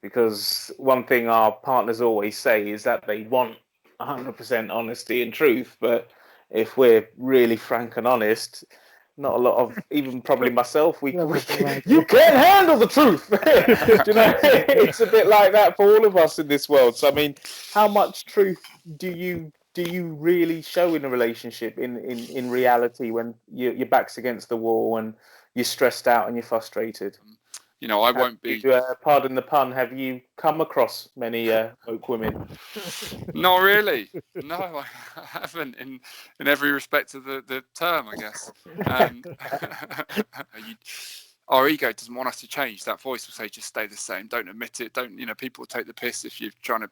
because one thing our partners always say is that they want 100% honesty and truth, but if we're really frank and honest, not a lot of, even probably myself, you can't handle the truth. It's a bit like that for all of us in this world. So I mean, how much truth do you really show in a relationship in reality when your back's against the wall and you're stressed out and you're frustrated? I won't be. Pardon the pun. Have you come across many woke women? Not really. No, I haven't in every respect of the term, I guess. Our ego doesn't want us to change. That voice will say, just stay the same. Don't admit it. Don't, people will take the piss if you're trying to,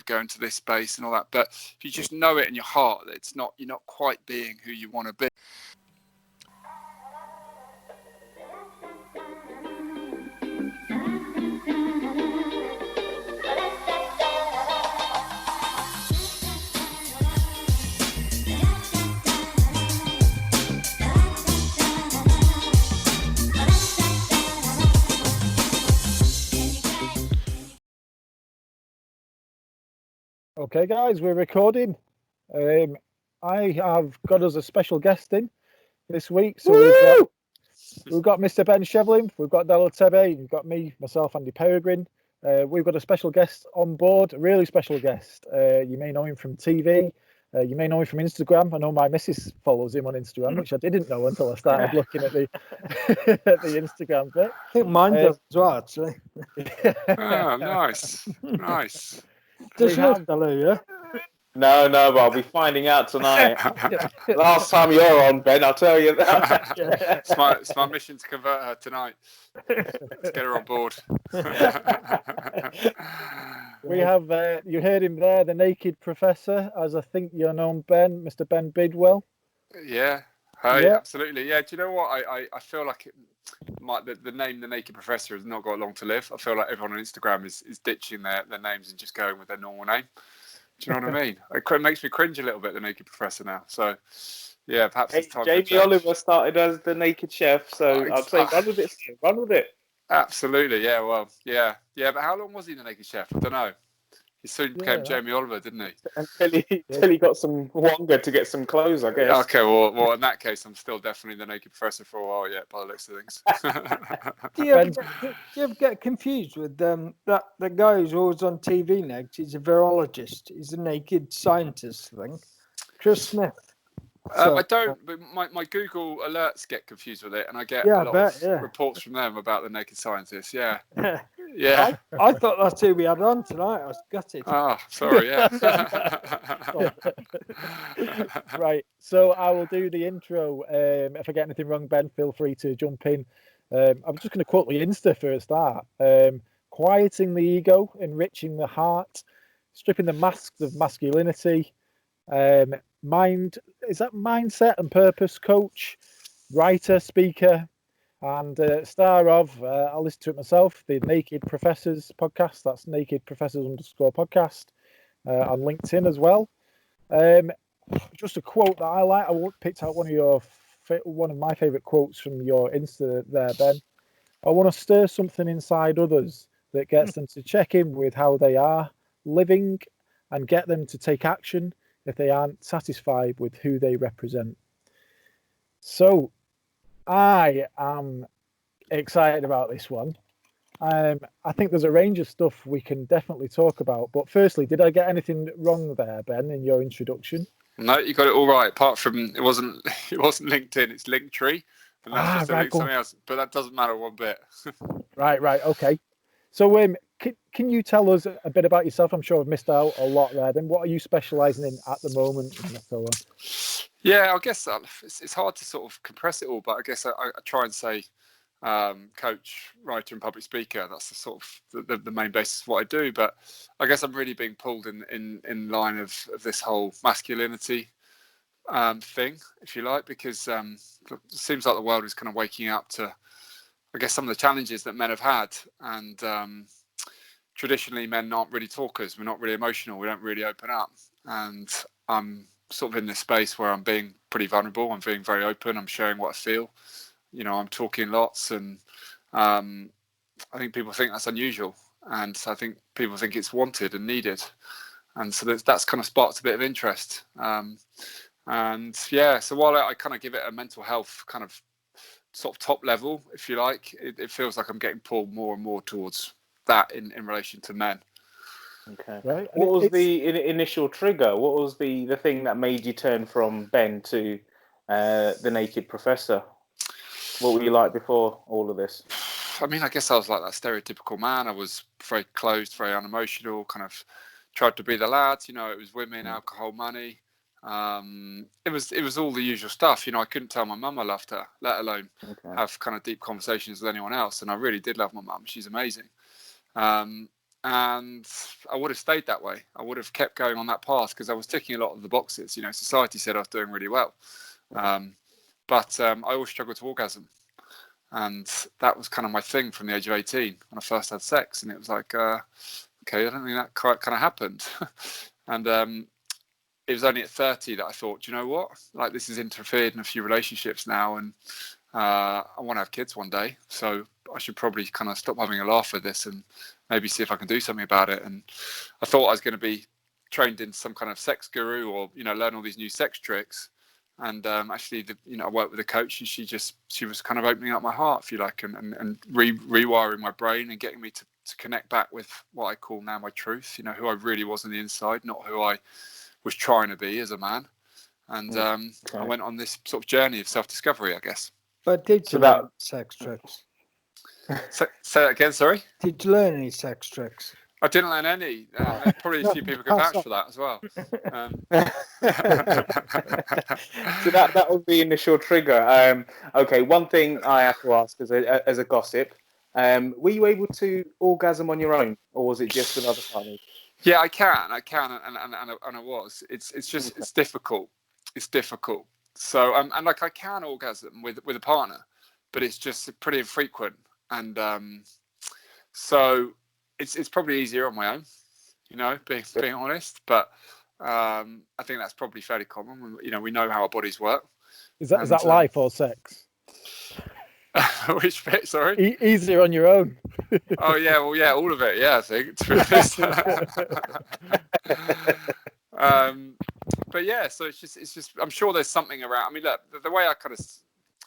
go into this space and all that. But if you just know it in your heart that you're not quite being who you want to be. Okay, guys, we're recording. I have got us a special guest in this week. So we've got Mr. Ben Shevlin, we've got Della Tebe, we've got me, myself, Andy Peregrine. We've got a special guest on board, a really special guest. You may know him from TV. You may know him from Instagram. I know my missus follows him on Instagram, which I didn't know until I started looking at the at the Instagram bit. I think mine does as well, actually. Oh, nice. Does yours, Della, yeah? No, but I'll be finding out tonight. Last time you're on, Ben, I'll tell you that. It's my mission to convert her tonight. Let's get her on board. We have, you heard him there, the Naked Professor, as I think you're known, Ben, Mr. Ben Bidwell. Yeah. Hey, yeah. Absolutely. Yeah. Do you know what? I feel like the name The Naked Professor has not got long to live. I feel like everyone on Instagram is ditching their names and just going with their normal name. Do you know what I mean? It makes me cringe a little bit, The Naked Professor now. So, yeah, perhaps it's time. Jamie Oliver started as the Naked Chef, so I'd say run with it. Absolutely, yeah. Well, yeah. But how long was he the Naked Chef? I don't know. He soon became Jamie Oliver, didn't he? Until he got some Wonga to get some clothes, I guess. Okay, well, in that case, I'm still definitely the Naked Professor for a while yet, by the looks of things. Do you ever get confused with that guy who's always on TV next? He's a virologist. He's a naked scientist thing. Chris Smith. I don't, but my Google alerts get confused with it, and I get a lot of reports from them about the naked scientists. Yeah. Yeah. I thought that's who we had on tonight. I was gutted. Oh, sorry, yeah. Right, so I will do the intro. If I get anything wrong, Ben, feel free to jump in. I'm just going to quote the Insta for a start. Quieting the ego, enriching the heart, stripping the masks of masculinity, mindset and purpose coach, writer, speaker, and star of, I'll listen to it myself, the Naked Professors podcast. That's Naked Professors _podcast on LinkedIn as well. Just a quote that I like. I picked out one of my favorite quotes from your Insta there, Ben. I want to stir something inside others that gets them to check in with how they are living and get them to take action if they aren't satisfied with who they represent. So I am excited about this one. I think there's a range of stuff we can definitely talk about. But firstly, did I get anything wrong there, Ben, in your introduction? No, you got it all right. Apart from it wasn't LinkedIn, it's Linktree, and that's just something else. But that doesn't matter one bit. Right, okay. So, can you tell us a bit about yourself? I'm sure I've missed out a lot there. Then, what are you specialising in at the moment? And so on. Yeah, I guess it's hard to sort of compress it all, but I guess I try and say coach, writer, and public speaker. That's the sort of the main basis of what I do. But I guess I'm really being pulled in line of this whole masculinity thing, if you like, because it seems like the world is kind of waking up to, I guess, some of the challenges that men have had. And traditionally, men aren't really talkers. We're not really emotional. We don't really open up. And I'm sort of in this space where I'm being pretty vulnerable. I'm being very open. I'm sharing what I feel. I'm talking lots, and I think people think that's unusual. and so I think people think it's wanted and needed, and so that's kind of sparked a bit of interest. And yeah, so while I kind of give it a mental health kind of sort of top level, if you like, it feels like I'm getting pulled more and more towards that in relation to men. Okay. Right. What was the initial trigger? What was the thing that made you turn from Ben to the Naked Professor? What were you like before all of this? I mean, I guess I was like that stereotypical man. I was very closed, very unemotional, kind of tried to be the lad. You know, it was women, alcohol, money. It was all the usual stuff. You know, I couldn't tell my mum I loved her, let alone have kind of deep conversations with anyone else. And I really did love my mum. She's amazing. And I would have stayed that way. I would have kept going on that path because I was ticking a lot of the boxes. You know, society said I was doing really well. But I always struggled to orgasm. And that was kind of my thing from the age of 18 when I first had sex. And it was like, okay, I don't think that quite kind of happened. And it was only at 30 that I thought, you know what? Like, this has interfered in a few relationships now. And I want to have kids one day. So I should probably kind of stop having a laugh at this and maybe see if I can do something about it. And I thought I was going to be trained in some kind of sex guru or, you know, learn all these new sex tricks. And actually, I worked with a coach, and she was kind of opening up my heart, if you like, and rewiring my brain and getting me to connect back with what I call now my truth. You know, who I really was on the inside, not who I was trying to be as a man. And I went on this sort of journey of self-discovery, I guess. But did you learn sex tricks? Say that again, sorry? Did you learn any sex tricks? I didn't learn any. Probably a few people could vouch for that as well. So that was the initial trigger. Okay, one thing I have to ask as a gossip, were you able to orgasm on your own, or was it just another partner? Yeah, I can, and I was. It's just it's difficult. It's difficult. So and like I can orgasm with a partner, but it's just pretty infrequent, and so it's probably easier on my own, you know, being honest. But I think that's probably fairly common. You know, we know how our bodies work. Is that life or sex? Which bit? Sorry. Easier on your own. Oh yeah, well yeah, all of it. Yeah, I think. But yeah, so it's just. I'm sure there's something around. I mean, look, the way I've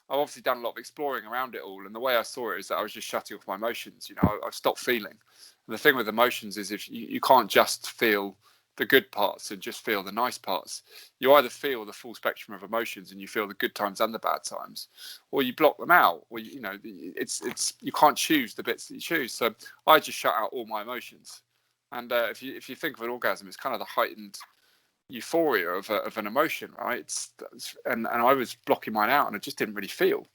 obviously done a lot of exploring around it all, and the way I saw it is that I was just shutting off my emotions. You know, I stopped feeling. And the thing with emotions is if you can't just feel the good parts and just feel the nice parts. You either feel the full spectrum of emotions and you feel the good times and the bad times, or you block them out, or you know, it's you can't choose the bits that you choose. So I just shut out all my emotions. And if you think of an orgasm, it's kind of the heightened euphoria of an emotion, right? And I was blocking mine out, and I just didn't really feel.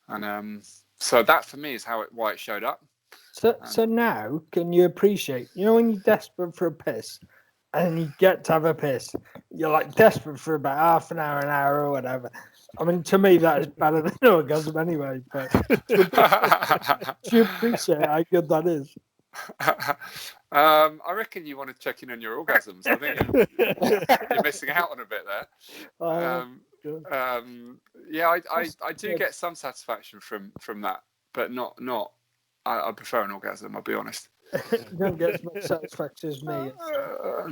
And so that for me is why it showed up. So now, can you appreciate, you know, when you're desperate for a piss and you get to have a piss, you're like desperate for about half an hour or whatever. I mean, to me, that is better than orgasm anyway. But do you appreciate how good that is? I reckon you want to check in on your orgasms. I think you're missing out on a bit there. Yeah, I do get some satisfaction from that, but not. I prefer an orgasm. I'll be honest. You don't get as much satisfaction as me.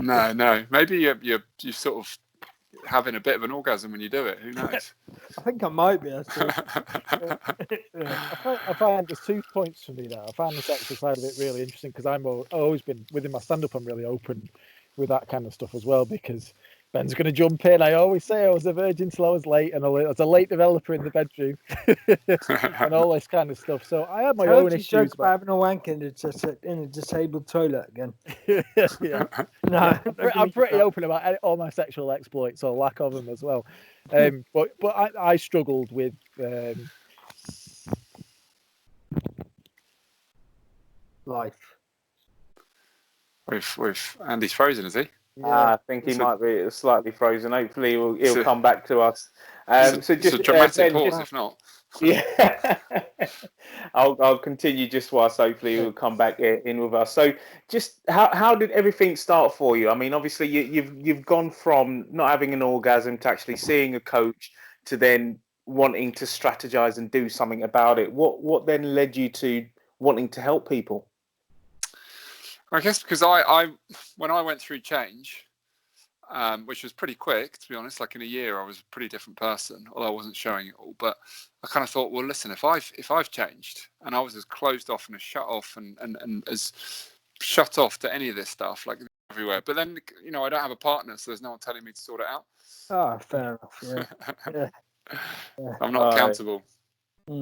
No. Maybe you're sort of having a bit of an orgasm when you do it. Who knows? I think I might be. I find there's 2 points for me there. I find the sexual side of it really interesting because I've always been within my stand-up. I'm really open with that kind of stuff as well because Ben's going to jump in. I always say I was a virgin till I was late, and I was a late developer in the bedroom, and all this kind of stuff. So I have my own issues. About having a wank in a disabled toilet again. Yeah. No, I'm pretty open about all my sexual exploits or lack of them as well. But I struggled with. Life. With Andy's frozen, is he? I think he might be slightly frozen. Hopefully, he'll come back to us. So just a dramatic pause, just, if not. Yeah, I'll continue just whilst hopefully he'll come back in with us. So, just how did everything start for you? I mean, obviously you've gone from not having an orgasm to actually seeing a coach to then wanting to strategize and do something about it. What then led you to wanting to help people? I guess because I when I went through change, which was pretty quick, to be honest. Like in a year, I was a pretty different person, although I wasn't showing it all. But I kind of thought, well, listen, if I've changed and I was as closed off and as shut off and as shut off to any of this stuff, like everywhere. But then, you know, I don't have a partner, so there's no one telling me to sort it out. Oh, fair enough. Yeah. I'm not accountable.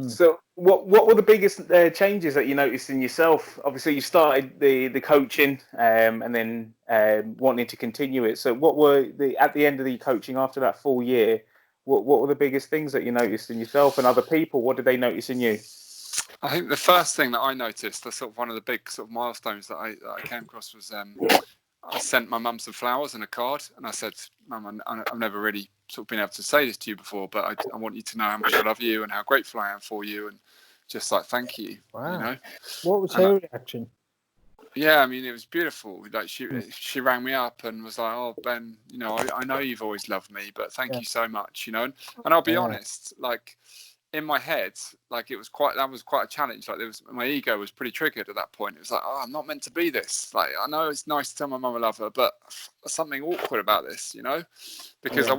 So, what were the biggest changes that you noticed in yourself? Obviously, you started the coaching, and then wanting to continue it. So, what were at the end of the coaching after that full year? What were the biggest things that you noticed in yourself and other people? What did they notice in you? I think the first thing that I noticed, that's sort of one of the big sort of milestones that I came across, was I sent my mum some flowers and a card, and I said, "Mum, I've never really sort of been able to say this to you before, but I want you to know how much I love you and how grateful I am for you, and just like thank you." Wow. You know, what was her reaction? Yeah, I mean, it was beautiful. Like she rang me up and was like, "Oh, Ben, you know, I know you've always loved me, but thank you so much." You know, and I'll be honest, like in my head, like that was quite a challenge. Like my ego was pretty triggered at that point. It was like, oh, I'm not meant to be this. Like, I know it's nice to tell my mum I love her, but there's something awkward about this, you know, because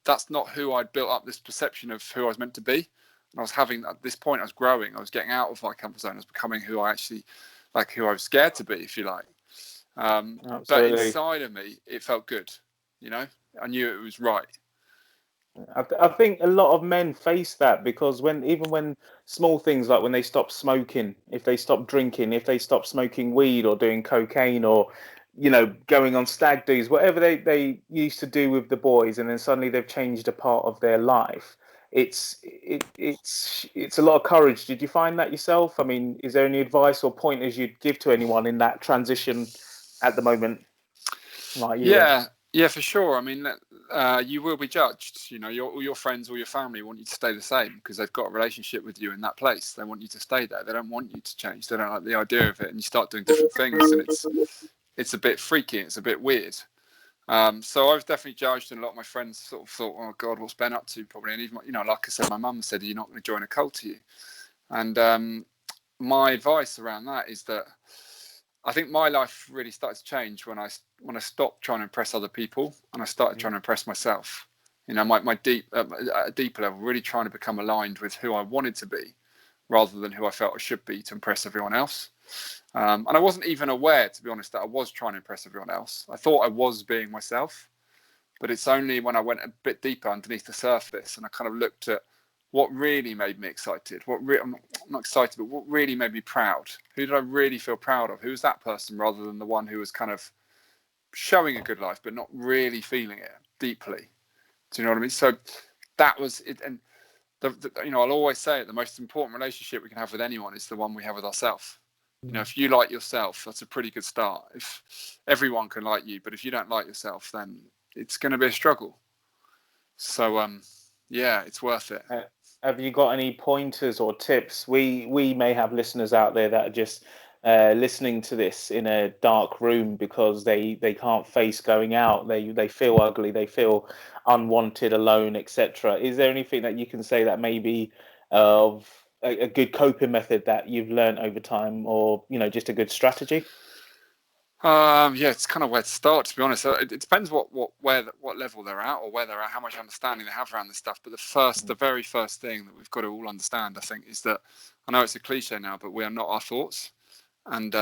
that's not who I'd built up this perception of who I was meant to be. And I was having, at this point, I was growing, I was getting out of my comfort zone, I was becoming who I was scared to be, if you like. But inside of me, it felt good, you know, I knew it was right. I think a lot of men face that because even when small things like when they stop smoking, if they stop drinking, if they stop smoking weed or doing cocaine or, you know, going on stag do's, whatever they used to do with the boys, and then suddenly they've changed a part of their life. It's a lot of courage. Did you find that yourself? I mean, is there any advice or pointers you'd give to anyone in that transition at the moment? Like you were? Yeah, for sure. I mean, you will be judged. You know, all your friends or your family want you to stay the same because they've got a relationship with you in that place. They want you to stay there. They don't want you to change. They don't like the idea of it. And you start doing different things, and it's a bit freaky. It's a bit weird. So I was definitely judged, and a lot of my friends sort of thought, "Oh God, what's Ben up to?" Probably, and even, you know, like I said, my mum said, "You're not going to join a cult, are you?" And my advice around that is that I think my life really started to change when I stopped trying to impress other people and I started trying to impress myself. You know, my at a deeper level, really trying to become aligned with who I wanted to be, rather than who I felt I should be to impress everyone else. And I wasn't even aware, to be honest, that I was trying to impress everyone else. I thought I was being myself, but it's only when I went a bit deeper underneath the surface and I kind of looked at what really made me excited, I'm not excited, but what really made me proud. Who did I really feel proud of? Who was that person, rather than the one who was kind of showing a good life, but not really feeling it deeply. Do you know what I mean? So that was it. And you know, I'll always say it, the most important relationship we can have with anyone is the one we have with ourselves. You know, if you like yourself, that's a pretty good start. If everyone can like you, but if you don't like yourself, then it's going to be a struggle. So, yeah, it's worth it. Have you got any pointers or tips? We may have listeners out there that are just listening to this in a dark room because they can't face going out. They feel ugly. They feel unwanted, alone, etc. Is there anything that you can say that maybe of a good coping method that you've learned over time, or, you know, just a good strategy? Yeah, it's kind of where to start, to be honest. It depends what level they're at, or where they're at, how much understanding they have around this stuff. But the very first thing that we've got to all understand, I think, is that, I know it's a cliche now, but we are not our thoughts. And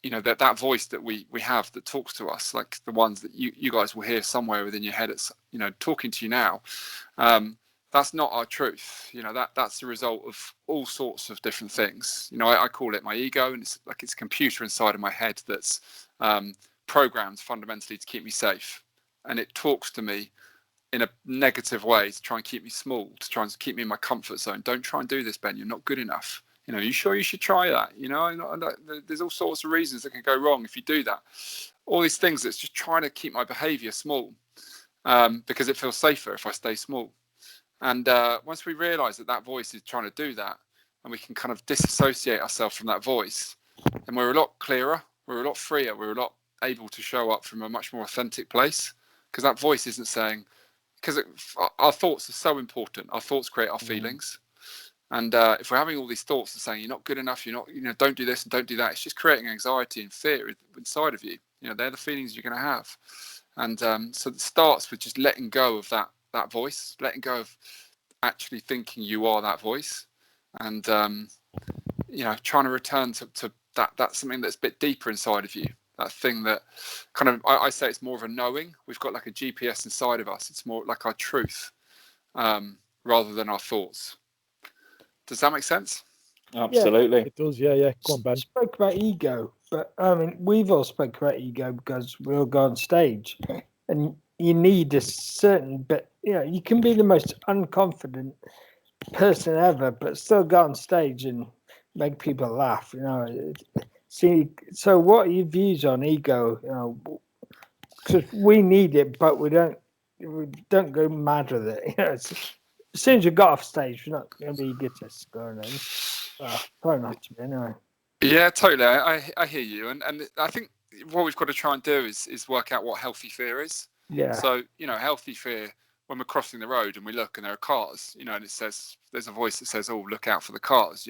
you know, that voice that we have that talks to us, like the ones that you guys will hear somewhere within your head, it's, you know, talking to you now. That's not our truth. You know, that's the result of all sorts of different things. You know, I call it my ego, and it's like it's a computer inside of my head that's programmed fundamentally to keep me safe, and it talks to me in a negative way to try and keep me small, to try and keep me in my comfort zone. Don't try and do this, Ben. You're not good enough. You know, you sure you should try that? You know, there's all sorts of reasons that can go wrong if you do that. All these things that's just trying to keep my behavior small, because it feels safer if I stay small. And once we realize that voice is trying to do that, and we can kind of disassociate ourselves from that voice, then we're a lot clearer, we're a lot freer, we're a lot able to show up from a much more authentic place, because that voice isn't saying, because our thoughts are so important. Our thoughts create our feelings. And if we're having all these thoughts and saying you're not good enough, you're not, don't do this and don't do that, it's just creating anxiety and fear inside of you. They're the feelings you're going to have. And so it starts with just letting go of that voice, letting go of actually thinking you are that voice, and trying to return to that. That's something that's a bit deeper inside of you. That thing that kind of, I say it's more of a knowing. We've got like a GPS inside of us. It's more like our truth, rather than our thoughts. Does that make sense? Absolutely. It does, yeah. Go on, Ben. You spoke about ego, but we've all spoke about ego because we all go on stage, and you need a certain bit. You can be the most unconfident person ever, but still go on stage and make people laugh. See, so what are your views on ego? Because we need it, but we don't go mad with it. As soon as you got off stage, you're not going to be egotists going in. Try not to be anyway. Yeah, totally. I hear you, and I think what we've got to try and do is work out what healthy fear is. Yeah. So healthy fear, when we're crossing the road and we look and there are cars, and it says, there's a voice that says, "Oh, look out for the cars."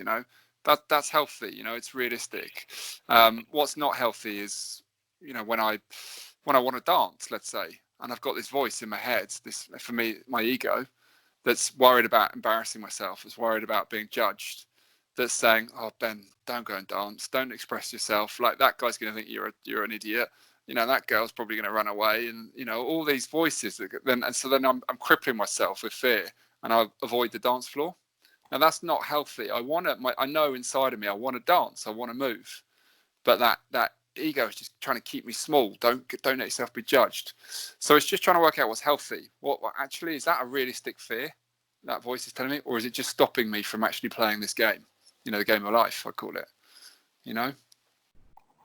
That's healthy. It's realistic. What's not healthy is when I want to dance, let's say, and I've got this voice in my head, this, for me, my ego, that's worried about embarrassing myself, that's worried about being judged, that's saying, "Oh, Ben, don't go and dance, don't express yourself. Like, that guy's going to think you're an idiot. That girl's probably going to run away," and all these voices then I'm crippling myself with fear, and I avoid the dance floor. Now that's not healthy. I know inside of me I want to dance, I want to move, but that ego is just trying to keep me small. Don't let yourself be judged. So it's just trying to work out what's healthy. What actually is that a realistic fear that voice is telling me, or is it just stopping me from actually playing this game? The game of life, I call it.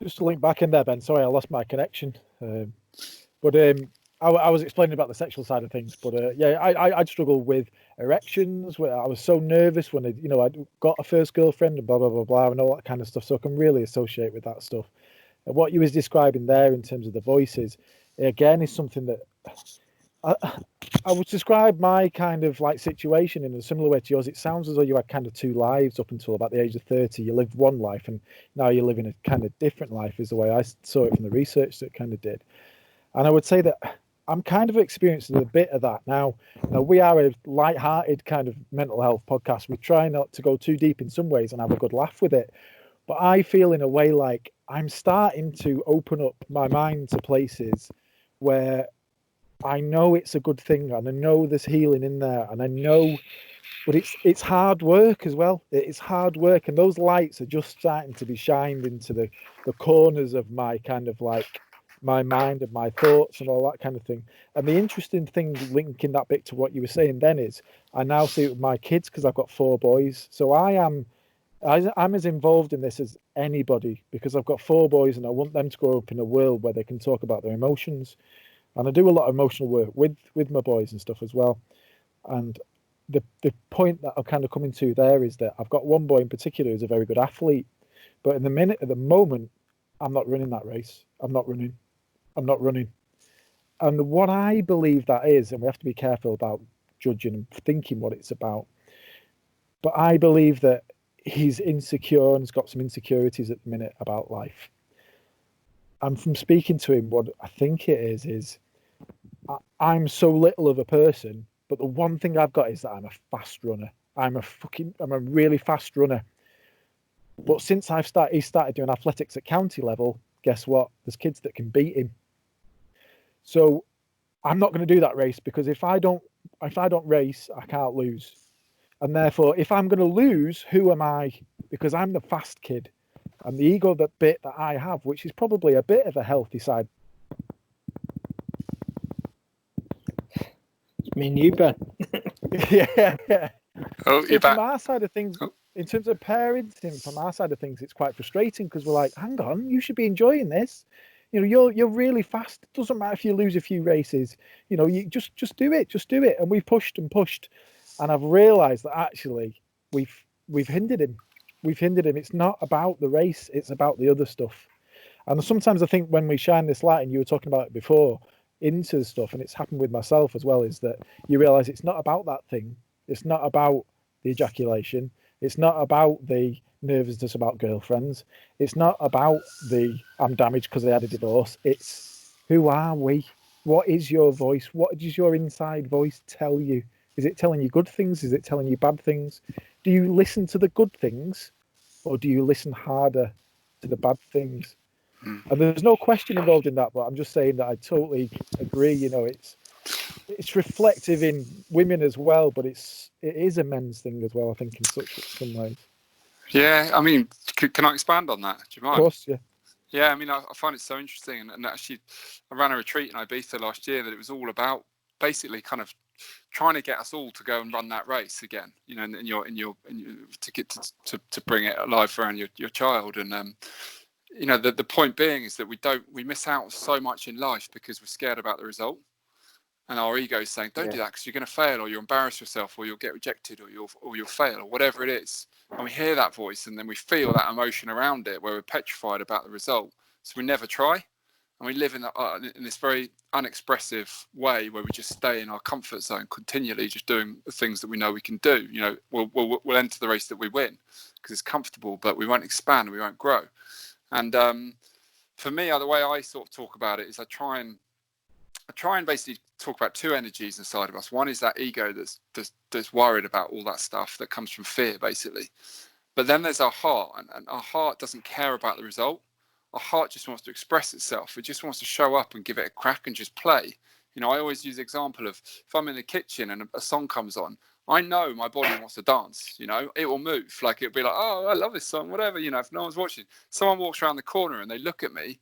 Just to link back in there, Ben. Sorry, I lost my connection. But I was explaining about the sexual side of things. But I'd struggle with erections. Where I was so nervous when I'd got a first girlfriend and blah blah blah blah and all that kind of stuff. So I can really associate with that stuff. And what you was describing there in terms of the voices, again, is something that I would describe my kind of like situation in a similar way to yours. It sounds as though you had kind of two lives up until about the age of 30. You lived one life, and now you're living a kind of different life, is the way I saw it from the research that kind of did. And I would say that I'm kind of experiencing a bit of that now. Now, we are a light-hearted kind of mental health podcast. We try not to go too deep in some ways and have a good laugh with it. But I feel in a way like I'm starting to open up my mind to places where I know it's a good thing, and I know there's healing in there, and I know, but it's hard work as well. It's hard work, and those lights are just starting to be shined into the corners of my kind of like my mind and my thoughts and all that kind of thing. And the interesting thing linking that bit to what you were saying then is I now see it with my kids because I've got 4 boys. So I'm as involved in this as anybody because I've got 4 boys and I want them to grow up in a world where they can talk about their emotions. And I do a lot of emotional work with my boys and stuff as well. And the point that I'm kind of coming to there is that I've got one boy in particular who's a very good athlete. But at the moment, I'm not running that race. I'm not running. And what I believe that is, and we have to be careful about judging and thinking what it's about, but I believe that he's insecure and has got some insecurities at the minute about life. And from speaking to him, what I think it is I'm so little of a person, but the one thing I've got is that I'm a fast runner. I'm a really fast runner. But since he started doing athletics at county level, guess what? There's kids that can beat him. So I'm not going to do that race because if I don't race, I can't lose. And therefore, if I'm going to lose, who am I? Because I'm the fast kid. And the ego bit that I have, which is probably a bit of a healthy side. Me and you, Ben. Yeah. Oh, you're back. From our side of things, in terms of parenting, from our side of things, it's quite frustrating because we're like, hang on, you should be enjoying this. You're really fast. It doesn't matter if you lose a few races. You just do it. And we've pushed and pushed, and I've realised that actually we've hindered him. It's not about the race; it's about the other stuff. And sometimes I think when we shine this light, and you were talking about it before, into the stuff, and it's happened with myself as well, is that you realise it's not about that thing. It's not about the ejaculation. It's not about the nervousness about girlfriends. It's not about the I'm damaged because I had a divorce. It's who are we? What is your voice? What does your inside voice tell you? Is it telling you good things? Is it telling you bad things? Do you listen to the good things, or do you listen harder to the bad things? And there's no question involved in that, but I'm just saying that I totally agree. You know, it's reflective in women as well, but it is a men's thing as well, I think, in some ways. Yeah, I mean, can I expand on that? Do you mind? Of course, yeah. Yeah, I mean, I find it so interesting. And actually, I ran a retreat in Ibiza last year that it was all about basically kind of trying to get us all to go and run that race again, you know, to get to bring it alive around your child. And, you know, the point being is that we miss out so much in life because we're scared about the result. And our ego is saying, don't do that because you're going to fail, or you'll embarrass yourself, or you'll get rejected, or you'll fail, or whatever it is. And we hear that voice, and then we feel that emotion around it, where we're petrified about the result. So we never try, and we live in this very unexpressive way where we just stay in our comfort zone, continually just doing the things that we know we can do. You know, we'll enter the race that we win because it's comfortable, but we won't expand, we won't grow. And for me, the way I sort of talk about it is I try and basically talk about two energies inside of us. One is that ego that's worried about all that stuff that comes from fear, basically. But then there's our heart, and our heart doesn't care about the result. Our heart just wants to express itself. It just wants to show up and give it a crack and just play. You know, I always use the example of if I'm in the kitchen and a song comes on, I know my body wants to dance. You know, it will move. Like it'll be like, oh, I love this song, whatever. You know, if no one's watching, someone walks around the corner and they look at me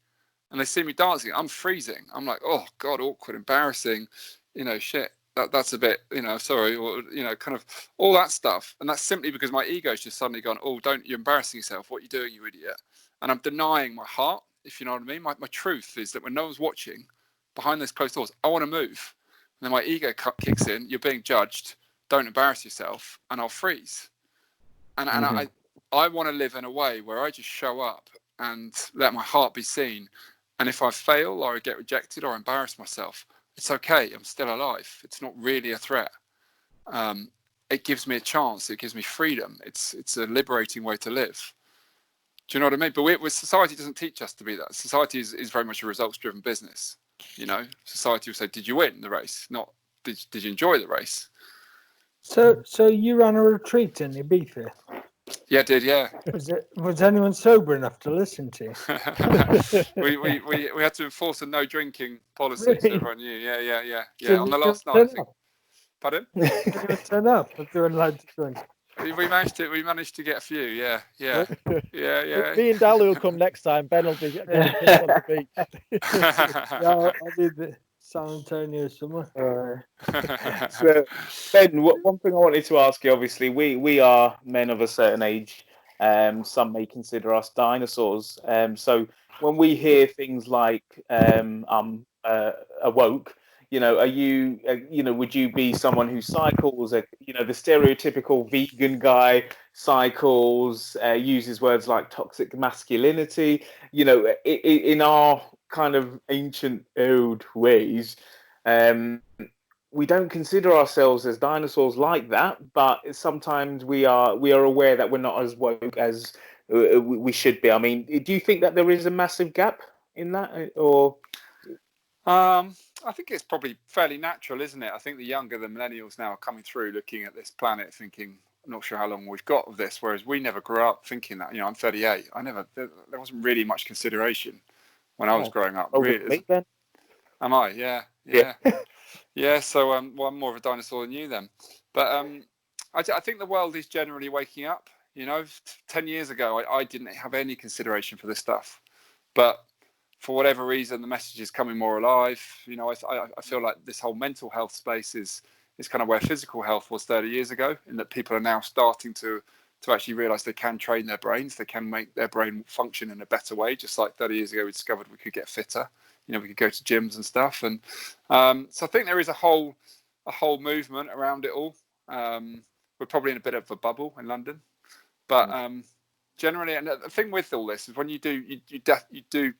and they see me dancing, I'm freezing. I'm like, oh God, awkward, embarrassing, you know, shit. That's a bit, you know, sorry, or, you know, kind of all that stuff. And that's simply because my ego's just suddenly gone, oh, you're embarrassing yourself. What are you doing, you idiot? And I'm denying my heart, if you know what I mean. My truth is that when no one's watching, behind those closed doors, I want to move. And then my ego kicks in, you're being judged, don't embarrass yourself, and I'll freeze. And I want to live in a way where I just show up and let my heart be seen. And if I fail or I get rejected or embarrass myself, it's okay. I'm still alive. It's not really a threat. It gives me a chance. It gives me freedom. It's a liberating way to live. Do you know what I mean? But society doesn't teach us to be that. Society is very much a results-driven business. You know, society will say, "Did you win the race? Not did you enjoy the race?" So you ran a retreat in Ibiza. Yeah, I did. Yeah. Was anyone sober enough to listen to you? we had to enforce a no drinking policy, Really? so everyone knew. Yeah. So On the you last don't night, I turn think. up? Pardon? Did you turn up? If they were allowed to drink? We managed to get a few. Yeah. Me and Dally will come next time. Ben will be getting pissed on the beach. Yeah, I did the San Antonio summer. So, Ben, one thing I wanted to ask you, obviously, we are men of a certain age. Some may consider us dinosaurs. So when we hear things like awoke, you know, are you, would you be someone who cycles, the stereotypical vegan guy cycles, uses words like toxic masculinity, you know, in our kind of ancient old ways, we don't consider ourselves as dinosaurs like that, but sometimes we are aware that we're not as woke as we should be. I mean, do you think that there is a massive gap in that, or? I think it's probably fairly natural, isn't it? I think the millennials now are coming through, looking at this planet, thinking, I'm not sure how long we've got of this. Whereas we never grew up thinking that. You know, I'm 38. There wasn't really much consideration when I was growing up. Really, Ben? Am I? Yeah. Yeah. So I'm more of a dinosaur than you then. But I think the world is generally waking up. You know, 10 years ago, I didn't have any consideration for this stuff, but for whatever reason, the message is coming more alive. You know, I feel like this whole mental health space is kind of where physical health was 30 years ago, in that people are now starting to actually realize they can train their brains, they can make their brain function in a better way. Just like 30 years ago, we discovered we could get fitter. You know, we could go to gyms and stuff. And so I think there is a whole movement around it all. We're probably in a bit of a bubble in London, but generally, and the thing with all this is when you do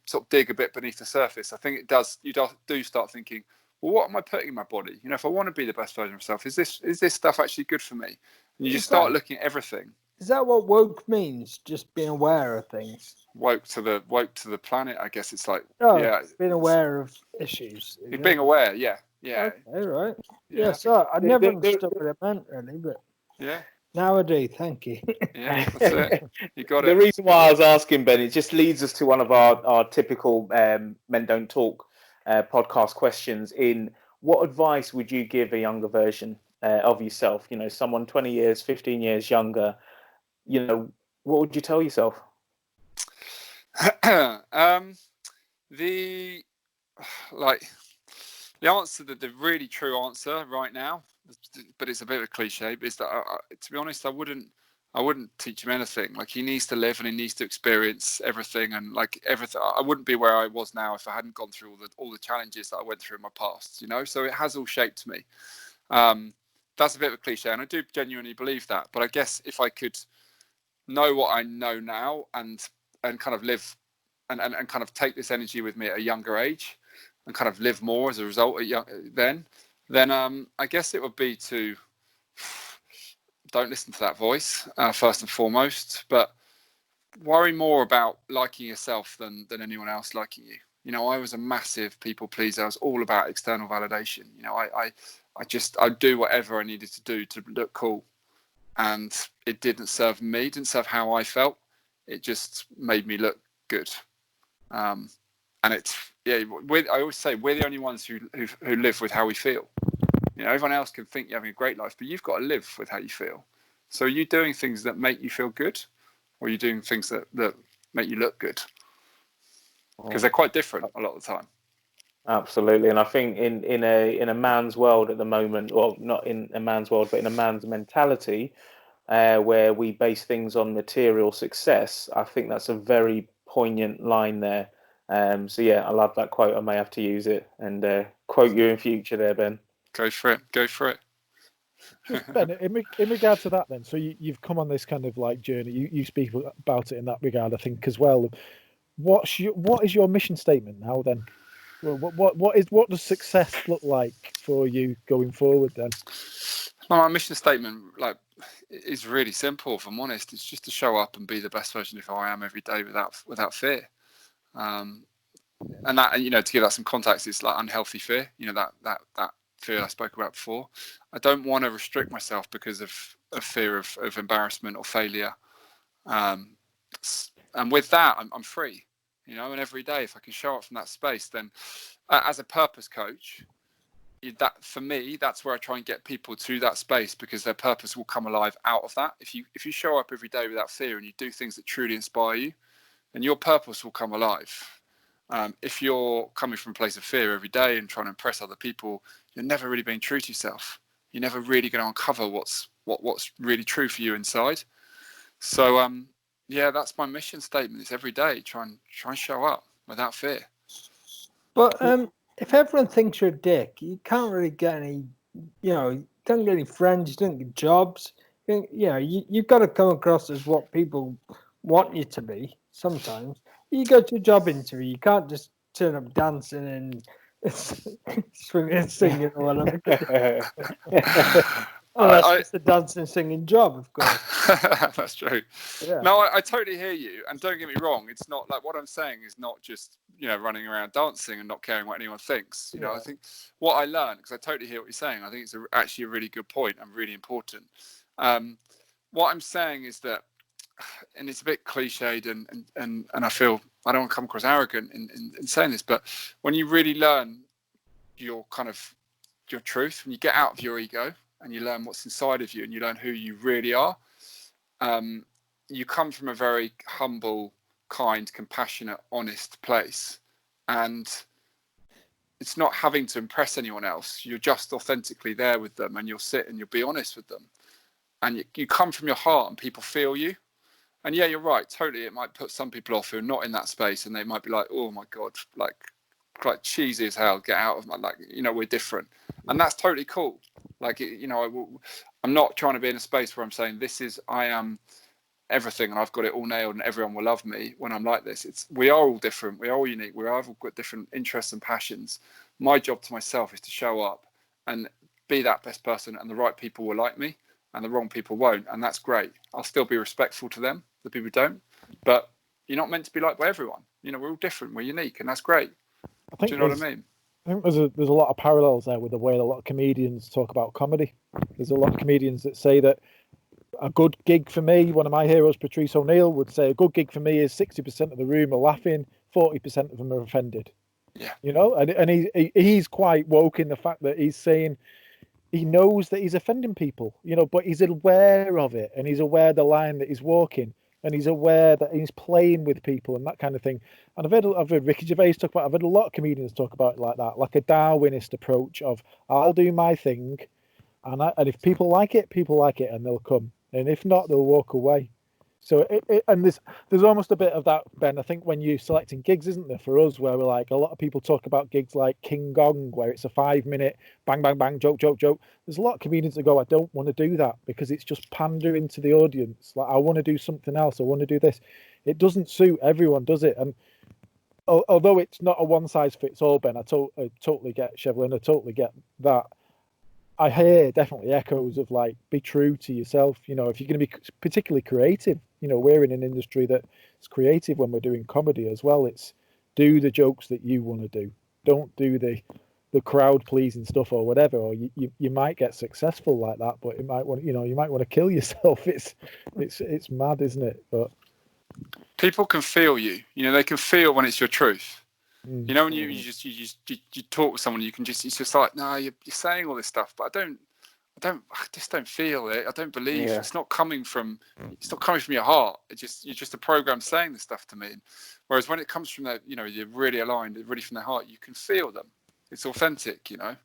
sort of dig a bit beneath the surface, I think you do start thinking, well, what am I putting in my body? You know, if I want to be the best version of myself, is this stuff actually good for me? And you just start looking at everything. Is that what woke means? Just being aware of things? Woke to the planet, I guess. It's like, Oh, yeah, being aware of issues. you're being aware. Yeah. Okay, right. Yeah, Yeah, so I never There- understood what it meant really, but yeah, now I do. Thank you. yeah. That's it. You got The it. reason why I was asking, Ben, it just leads us to one of our typical Men Don't Talk podcast questions. In what advice would you give a younger version of yourself? You know, someone 20 years, 15 years younger. You know, what would you tell yourself? The like the answer, the really true answer right now, but it's a bit of a cliche, but is that to be honest, I wouldn't teach him anything. Like, he needs to live and he needs to experience everything, and like everything. I wouldn't be where I was now if I hadn't gone through all the challenges that I went through in my past. You know, so it has all shaped me. That's a bit of a cliche, and I do genuinely believe that. But I guess if I could know what I know now and kind of live and kind of take this energy with me at a younger age and kind of live more as a result then I guess it would be to don't listen to that voice first and foremost, but worry more about liking yourself than anyone else liking you. You know, I was a massive people pleaser. I was all about external validation. You know, I'd do whatever I needed to do to look cool, and it didn't serve me, didn't serve how I felt. It just made me look good. And it's, I always say we're the only ones who live with how we feel. You know, everyone else can think you're having a great life, but you've got to live with how you feel. So are you doing things that make you feel good, or are you doing things that make you look good? Because they're quite different a lot of the time. Absolutely, and I think in a man's world at the moment, well, not in a man's world, but in a man's mentality, where we base things on material success, I think that's a very poignant line there. So yeah, I love that quote. I may have to use it and quote you in future there, Ben. Go for it. Ben, in regard to that, then, so you've come on this kind of like journey. You speak about it in that regard, I think, as well. What is your mission statement now? Then, what does success look like for you going forward? Then, well, my mission statement, like, is really simple. If I'm honest, it's just to show up and be the best version of who I am every day without fear. And that, you know, to give that some context, it's like unhealthy fear. You know, that fear I spoke about before. I don't want to restrict myself because of fear of embarrassment or failure. And with that, I'm free. You know, and every day, if I can show up from that space, then as a purpose coach, that for me, that's where I try and get people to that space, because their purpose will come alive out of that. If you show up every day without fear and you do things that truly inspire you, then your purpose will come alive. If you're coming from a place of fear every day and trying to impress other people, you're never really being true to yourself. You're never really going to uncover what's really true for you inside. So that's my mission statement. It's every day try and show up without fear. But if everyone thinks you're a dick, you can't really get any. You know, you can't get any friends. You don't get jobs. You've got to come across as what people want you to be. Sometimes you go to a job interview, you can't just turn up dancing and swinging and singing or whatever. Unless it's a dancing, singing job, of course. That's true. Yeah. No, I totally hear you, and don't get me wrong. It's not like what I'm saying is not just, you know, running around dancing and not caring what anyone thinks. You know, I think what I learned, because I totally hear what you're saying, I think it's actually a really good point and really important. What I'm saying is that, and it's a bit cliched, and I feel I don't want to come across arrogant in saying this, but when you really learn your truth, when you get out of your ego and you learn what's inside of you and you learn who you really are, you come from a very humble, kind, compassionate, honest place. And it's not having to impress anyone else. You're just authentically there with them, and you'll sit and you'll be honest with them. And you come from your heart, and people feel you. And yeah, you're right, totally. It might put some people off who are not in that space, and they might be like, oh my God, like cheesy as hell, get out of my, like, you know, we're different. And that's totally cool. Like, you know, I'm not trying to be in a space where I'm saying I am everything and I've got it all nailed and everyone will love me when I'm like this. We are all different. We are all unique. We all got different interests and passions. My job to myself is to show up and be that best person, and the right people will like me. and the wrong people won't, and that's great. I'll still be respectful to them, the people who don't, but you're not meant to be liked by everyone. You know, we're all different, we're unique, and that's great. I Do you know what I mean? I think there's a lot of parallels there with the way a lot of comedians talk about comedy. There's a lot of comedians that say that a good gig for me, one of my heroes, Patrice O'Neill, would say a good gig for me is 60% of the room are laughing, 40% of them are offended. Yeah. You know, and he's quite woke in the fact that he's saying he knows that he's offending people, you know, but he's aware of it, and he's aware the line that he's walking, and he's aware that he's playing with people and that kind of thing. And I've heard Ricky Gervais talk about, I've heard a lot of comedians talk about it like that, like a Darwinist approach of I'll do my thing, and if people like it, and they'll come, and if not, they'll walk away. So and there's almost a bit of that, Ben. I think when you're selecting gigs, isn't there, for us, where we're like, a lot of people talk about gigs like King Gong, where it's a 5-minute bang bang bang joke. There's a lot of comedians that go, I don't want to do that because it's just pandering to the audience. Like, I want to do something else. I want to do this. It doesn't suit everyone, does it? And although it's not a one size fits all, Ben, I totally get Shevlin. I totally get that. I hear definitely echoes of like, be true to yourself. You know, if you're going to be particularly creative, you know, we're in an industry that's creative when we're doing comedy as well. It's do the jokes that you want to do. Don't do the crowd pleasing stuff or whatever, or you might get successful like that, but you might want to kill yourself. It's mad, isn't it? But people can feel you. You know, they can feel when it's your truth. You know, when you talk with someone, it's just like, no, you're saying all this stuff, but I just don't feel it. I don't believe it. It's not coming from your heart. You're just a program saying this stuff to me. Whereas when it comes from that, you know, you're really aligned, really from their heart, you can feel them. It's authentic, you know,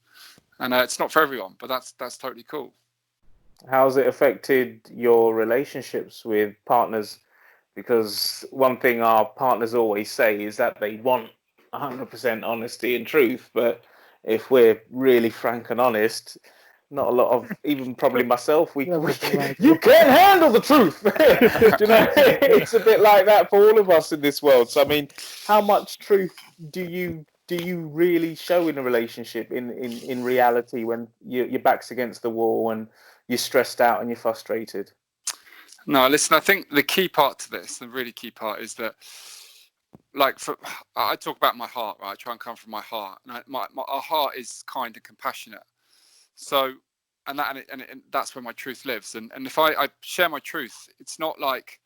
and it's not for everyone, but that's totally cool. How's it affected your relationships with partners? Because one thing our partners always say is that they want 100% honesty and truth, but if we're really frank and honest, not a lot of, even probably myself, you can't handle the truth. You know, it's a bit like that for all of us in this world. So I mean, how much truth do you really show in a relationship in reality when your back's against the wall and you're stressed out and you're frustrated? No, listen, I think the key part to this, the really key part, is that, like, I talk about my heart, right? I try and come from my heart, and our heart is kind and compassionate. So, and that's where my truth lives. And if I share my truth, it's not like,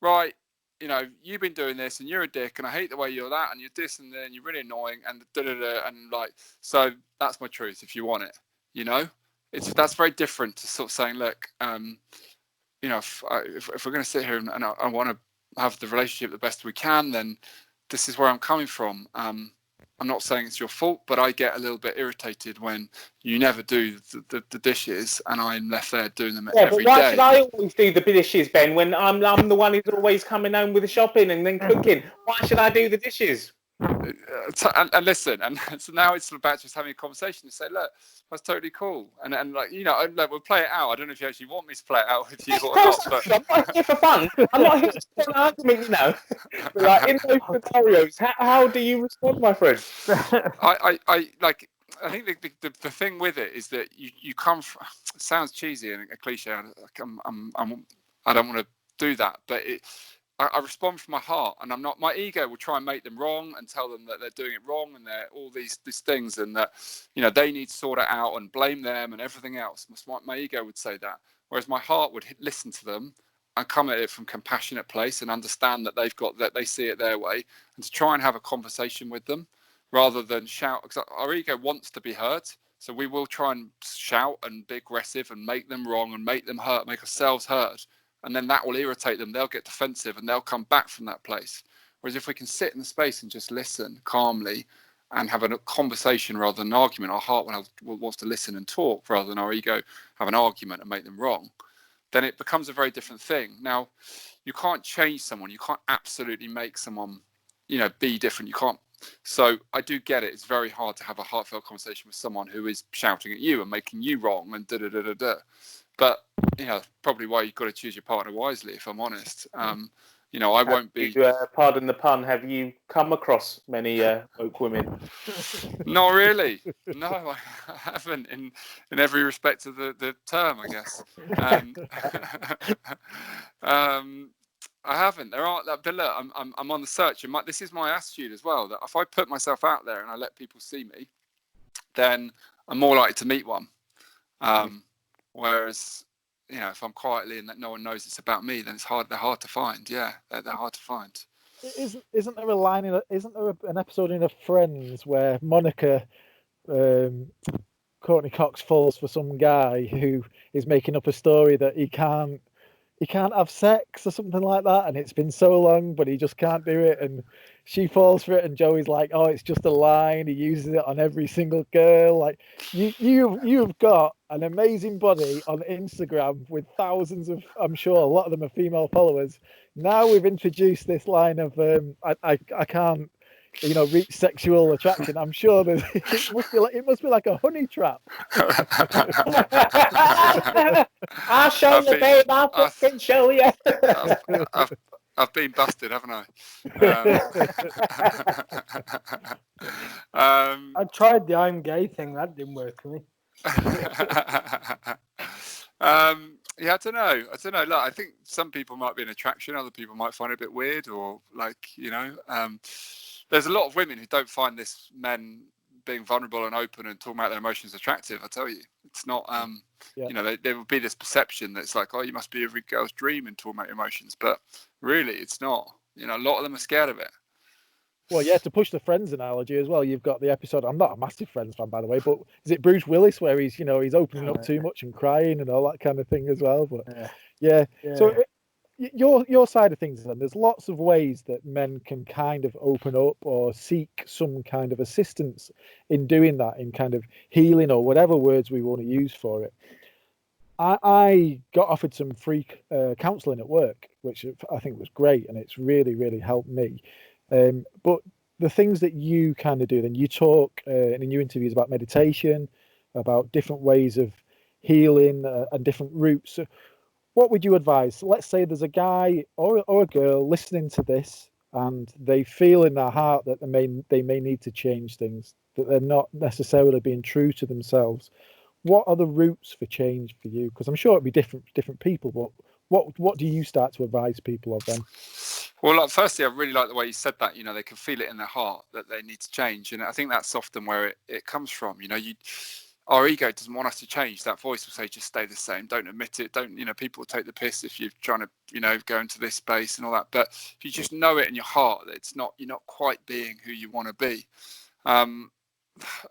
right, you know, you've been doing this and you're a dick and I hate the way you're that and you're this and then you're really annoying and and like, so that's my truth. If you want it, you know, that's very different to sort of saying, look, you know, if we're going to sit here and I want to have the relationship the best we can, then this is where I'm coming from. I'm not saying it's your fault, but I get a little bit irritated when you never do the dishes and I'm left there doing them every day. But why should I always do the dishes, Ben, when I'm the one who's always coming home with the shopping and then cooking? Why should I do the dishes? And listen, and so now it's about just having a conversation to say, look, that's totally cool, and like, you know, like, we'll play it out. I don't know if you actually want me to play it out with you or not, but I'm not here for fun. I'm not here to start an argument, you know. But like, in those scenarios, how do you respond, my friend? I think the thing with it is that you come from, it sounds cheesy and a cliche. I don't want to do that, but I respond from my heart, and I'm not. My ego will try and make them wrong and tell them that they're doing it wrong and they're all these things, and that, you know, they need to sort it out and blame them and everything else. My ego would say that, whereas my heart would listen to them and come at it from a compassionate place and understand that they see it their way, and to try and have a conversation with them rather than shout. Because our ego wants to be heard, so we will try and shout and be aggressive and make them wrong and make them hurt, make ourselves hurt. And then that will irritate them. They'll get defensive and they'll come back from that place. Whereas if we can sit in the space and just listen calmly and have a conversation rather than an argument, our heart wants to listen and talk rather than our ego have an argument and make them wrong, then it becomes a very different thing. Now, you can't change someone. You can't absolutely make someone, you know, be different. You can't. So I do get it. It's very hard to have a heartfelt conversation with someone who is shouting at you and making you wrong and da-da-da-da-da. But, you know, probably why you've got to choose your partner wisely, if I'm honest. I won't be. Pardon the pun. Have you come across many woke women? Not really. No, I haven't in every respect of the term, I guess. I haven't. There aren't. But look, I'm on the search, and this is my attitude as well. That if I put myself out there and I let people see me, then I'm more likely to meet one. Whereas, if I'm quietly and that no one knows it's about me, then they're hard to find. Yeah, they're hard to find. Isn't there a line isn't there an episode in Friends where Monica, Courtney Cox falls for some guy who is making up a story that he can't have sex or something like that, and it's been so long, but he just can't do it, and she falls for it, and Joey's like, "Oh, it's just a line." He uses it on every single girl. Like you've got an amazing body on Instagram with thousands of, I'm sure a lot of them are female followers. Now we've introduced this line of I can't reach sexual attraction. I'm sure that it must be like a honey trap. I'll show you, babe. I'll fucking show you. I've been busted, haven't I? I tried the I'm gay thing. That didn't work for me. Yeah, I don't know. Look, I think some people might be an attraction. Other people might find it a bit weird, or there's a lot of women who don't find this men being vulnerable and open and talking about their emotions attractive. I tell you, it's not. There will be this perception that it's like, oh, you must be every girl's dream and talking about your emotions, but really, it's not. A lot of them are scared of it. Well, yeah, to push the Friends analogy as well, you've got the episode. I'm not a massive Friends fan, by the way, but is it Bruce Willis where he's opening up too much and crying and all that kind of thing as well? But yeah. So your side of things, then, there's lots of ways that men can kind of open up or seek some kind of assistance in doing that, in kind of healing or whatever words we want to use for it. I got offered some free counselling at work, which I think was great, and it's really, really helped me. But the things that you kind of do, then you talk in your interviews about meditation, about different ways of healing and different routes. What would you advise? Let's say there's a guy or a girl listening to this, and they feel in their heart that they may need to change things, that they're not necessarily being true to themselves. What are the routes for change for you? Because I'm sure it'd be different people, but what do you start to advise people of then? Well, firstly, I really like the way you said that. They can feel it in their heart that they need to change, and I think that's often where it comes from. Our ego doesn't want us to change. That voice will say, just stay the same. Don't admit it. Don't, people will take the piss if you're trying to, go into this space and all that. But if you just know it in your heart that you're not quite being who you want to be.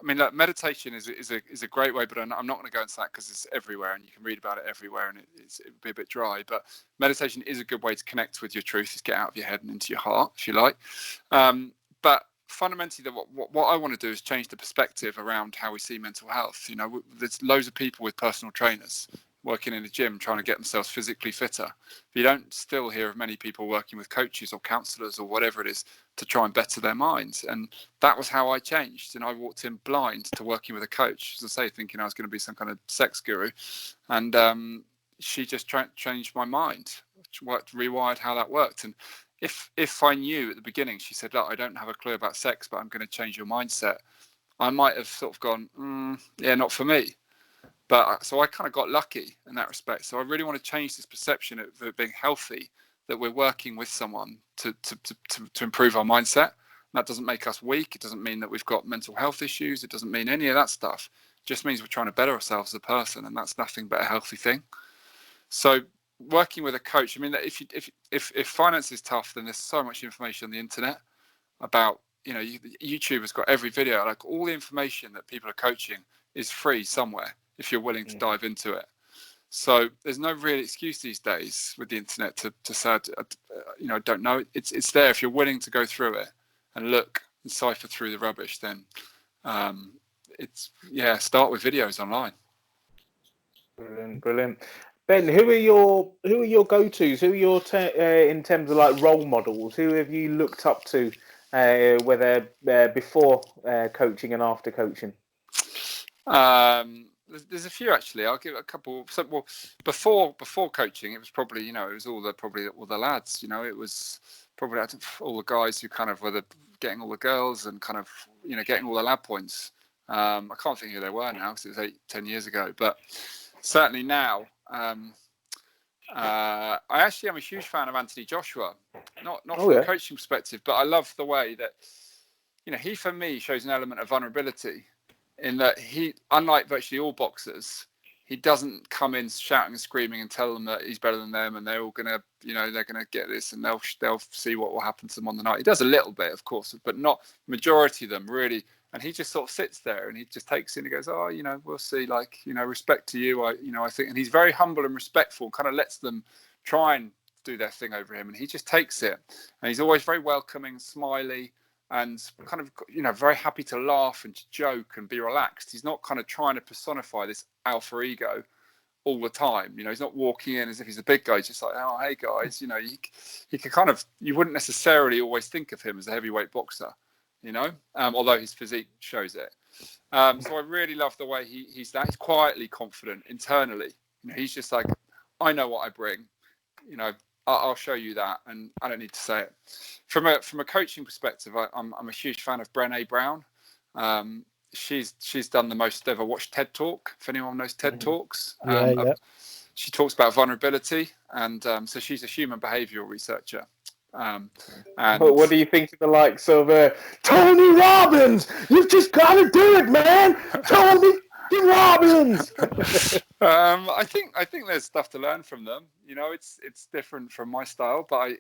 Look, meditation is a great way, but I'm not going to go into that because it's everywhere and you can read about it everywhere, and it would be a bit dry. But meditation is a good way to connect with your truth, is get out of your head and into your heart, if you like. But fundamentally, what I want to do is change the perspective around how we see mental health. There's loads of people with personal trainers working in a gym trying to get themselves physically fitter. But you don't still hear of many people working with coaches or counsellors or whatever it is to try and better their minds. And that was how I changed. And I walked in blind to working with a coach, as I say, thinking I was going to be some kind of sex guru. And she just changed my mind, rewired how that worked. And if I knew at the beginning, she said, look, I don't have a clue about sex, but I'm going to change your mindset, I might have sort of gone, yeah, not for me. But so I kind of got lucky in that respect. So I really want to change this perception of it being healthy, that we're working with someone to improve our mindset. And that doesn't make us weak. It doesn't mean that we've got mental health issues. It doesn't mean any of that stuff. It just means we're trying to better ourselves as a person, and that's nothing but a healthy thing. So working with a coach, if finance is tough, then there's so much information on the internet about, YouTube has got every video, like all the information that people are coaching is free somewhere if you're willing to dive into it. So there's no real excuse these days with the internet to say, I don't know. It's there if you're willing to go through it and look and cipher through the rubbish. Then start with videos online. Brilliant. Ben, who are your go-tos? Who are your in terms of like role models? Who have you looked up to, whether before coaching and after coaching? there's a few actually. I'll give a couple. So, well, before coaching, it was probably it was all the lads. It was probably all the guys who kind of were getting all the girls and kind of getting all the lad points. I can't think who they were now because it was 8-10 years ago. But certainly now, I actually am a huge fan of Anthony Joshua. Not from a coaching perspective, but I love the way that he for me shows an element of vulnerability. In that he, unlike virtually all boxers, he doesn't come in shouting and screaming and tell them that he's better than them and they're all gonna, they're gonna get this and they'll see what will happen to them on the night. He does a little bit, of course, but not majority of them really. And he just sort of sits there and he just takes in and goes, oh, we'll see. Like, respect to you. I think, and he's very humble and respectful. Kind of lets them try and do their thing over him, and he just takes it. And he's always very welcoming, smiley. And kind of, very happy to laugh and to joke and be relaxed. He's not kind of trying to personify this alpha ego all the time. He's not walking in as if he's a big guy. He's just like, oh, hey guys, he could kind of, you wouldn't necessarily always think of him as a heavyweight boxer, although his physique shows it. So I really love the way he's quietly confident internally. He's just like, I know what I bring, I'll show you that, and I don't need to say it. From a coaching perspective, I'm a huge fan of Brené Brown. She's done the most ever watched TED Talk. If anyone knows TED Talks, she talks about vulnerability, and so she's a human behavioural researcher. And but what do you think of the likes of Tony Robbins? You've just got to do it, man. Tony Robbins. I think there's stuff to learn from them. It's different from my style, but I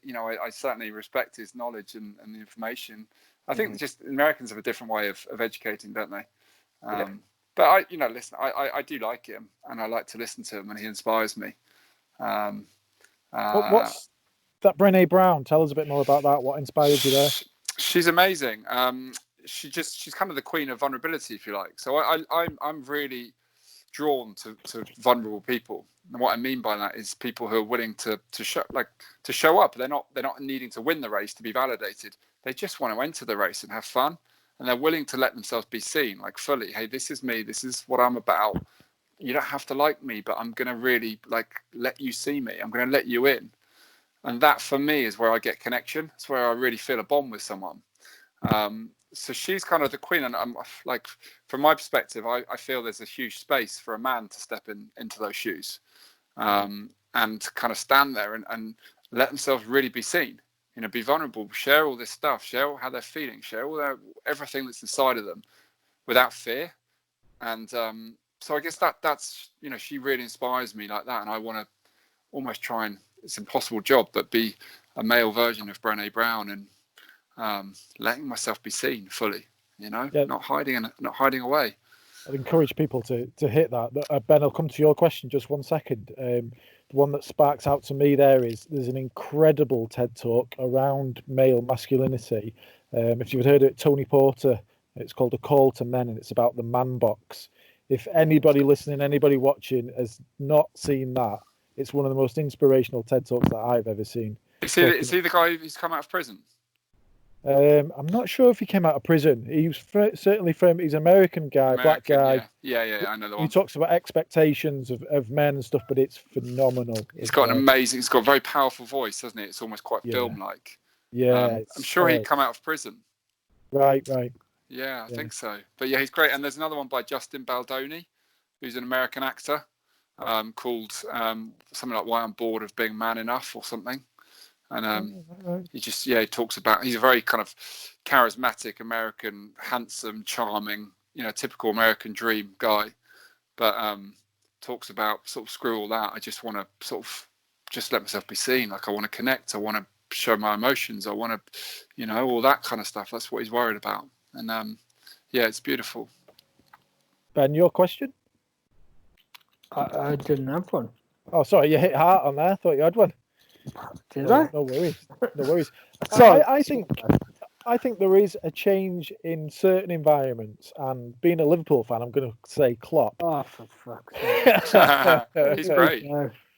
certainly respect his knowledge and the information. I think just Americans have a different way of educating, don't they? But I do like him, and I like to listen to him, and he inspires me. What's that Brené Brown? Tell us a bit more about that. What inspired you there? She's amazing. She's kind of the queen of vulnerability, if you like. So I'm really drawn to vulnerable people, and what I mean by that is people who are willing to show up. They're not needing to win the race to be validated. They just want to enter the race and have fun, and they're willing to let themselves be seen, like fully. Hey, this is me. This is what I'm about. You don't have to like me, but I'm gonna really let you see me. I'm gonna let you in, and that for me is where I get connection. It's where I really feel a bond with someone. So she's kind of the queen, and I'm like, from my perspective, I feel there's a huge space for a man to step into those shoes, and kind of stand there and let themselves really be seen. Be vulnerable, share all this stuff, share how they're feeling, share everything that's inside of them, without fear. And so I guess that's she really inspires me like that, and I want to almost try and, it's an impossible job, but be a male version of Brené Brown and letting myself be seen fully, not hiding away. I'd encourage people to hit that. Ben, I'll come to your question just 1 second. The one that sparks out to me there's an incredible TED Talk around male masculinity. If you've heard it, Tony Porter, it's called A Call to Men, and it's about the man box. If anybody listening, anybody watching has not seen that, it's one of the most inspirational TED Talks that I've ever seen. Is he the guy who's come out of prison? I'm not sure if he came out of prison. He was certainly he's an American guy, black guy. Yeah, I know the one. He talks about expectations of men and stuff, but it's phenomenal. He's got he's got a very powerful voice, hasn't he? It's almost quite film-like. Yeah. I'm sure he'd come out of prison. Right. Yeah, I think so. But yeah, he's great. And there's another one by Justin Baldoni, who's an American actor, called something like Why I'm Bored of Being Man Enough or something. And he talks about, he's a very kind of charismatic American, handsome, charming, typical American dream guy, but talks about sort of screw all that. I just want to sort of just let myself be seen. Like, I want to connect. I want to show my emotions. I want to, all that kind of stuff. That's what he's worried about. And it's beautiful. Ben, your question? I didn't have one. Oh, sorry, you hit hard on there. I thought you had one. Did I? No worries. Sorry. I think there is a change in certain environments, and being a Liverpool fan, I'm going to say Klopp. Oh, for fuck's sake. He's great.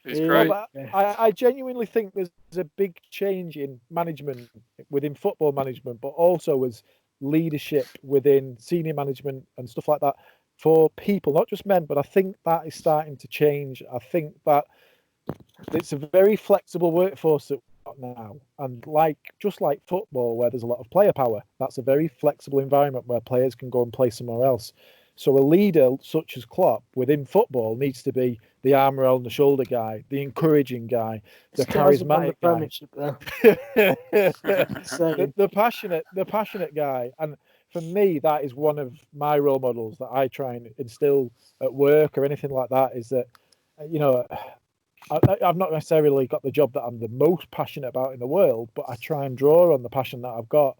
He's great. I genuinely think there's a big change in management within football management, but also as leadership within senior management and stuff like that. for people, not just men, but I think that is starting to change. I think that it's a very flexible workforce that we've got now, and just like football, where there's a lot of player power, that's a very flexible environment where players can go and play somewhere else. So a leader such as Klopp within football needs to be the arm around the shoulder guy, the encouraging guy, the charismatic guy, the passionate guy. And for me, that is one of my role models that I try and instill at work or anything like that. Is that, you know, I've not necessarily got the job that I'm the most passionate about in the world, but I try and draw on the passion that I've got.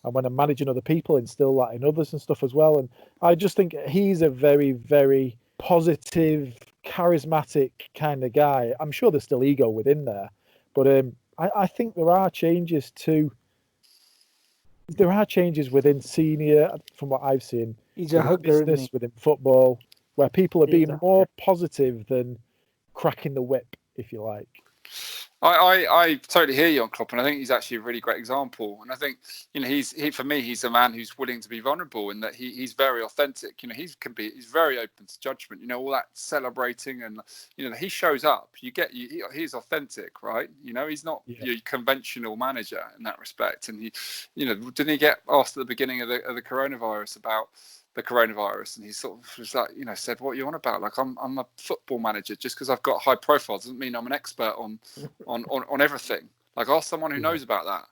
And when I'm managing other people, instill that in others and stuff as well. And I just think he's a very, very positive, charismatic kind of guy. I'm sure there's still ego within there, but I think there are changes within senior, from what I've seen. He's a hugger, business, within football, where people are being more positive than cracking the whip, if you like. I totally hear you on Klopp, and I think he's actually a really great example. And I think, you know, for me, he's a man who's willing to be vulnerable, and that he's very authentic. You know, he's very open to judgment. You know, all that celebrating, and you know, he shows up. He's authentic, right? You know, he's not your conventional manager in that respect. And didn't he get asked at the beginning of the coronavirus about the coronavirus, and he sort of was like, you know, said, "What are you on about? Like, I'm a football manager. Just because I've got high profile doesn't mean I'm an expert on everything. Like, ask someone who knows about that."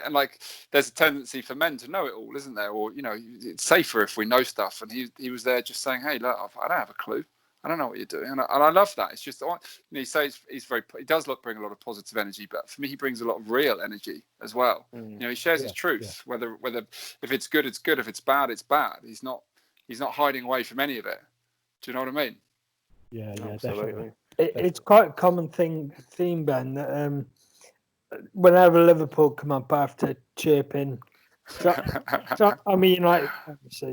And like, there's a tendency for men to know it all, isn't there? Or, you know, it's safer if we know stuff. And he was there just saying, "Hey, look, I don't have a clue. I don't know what you're doing." And I love that. It's just, he says he does bring a lot of positive energy, but for me, he brings a lot of real energy as well. You know, he shares his truth, whether if it's good, it's good. If it's bad, it's bad. He's not hiding away from any of it. Do you know what I mean? Yeah, Absolutely. definitely. It's quite a common theme, Ben, that whenever Liverpool come up, I have to chirp in. So, I'm a United fan, so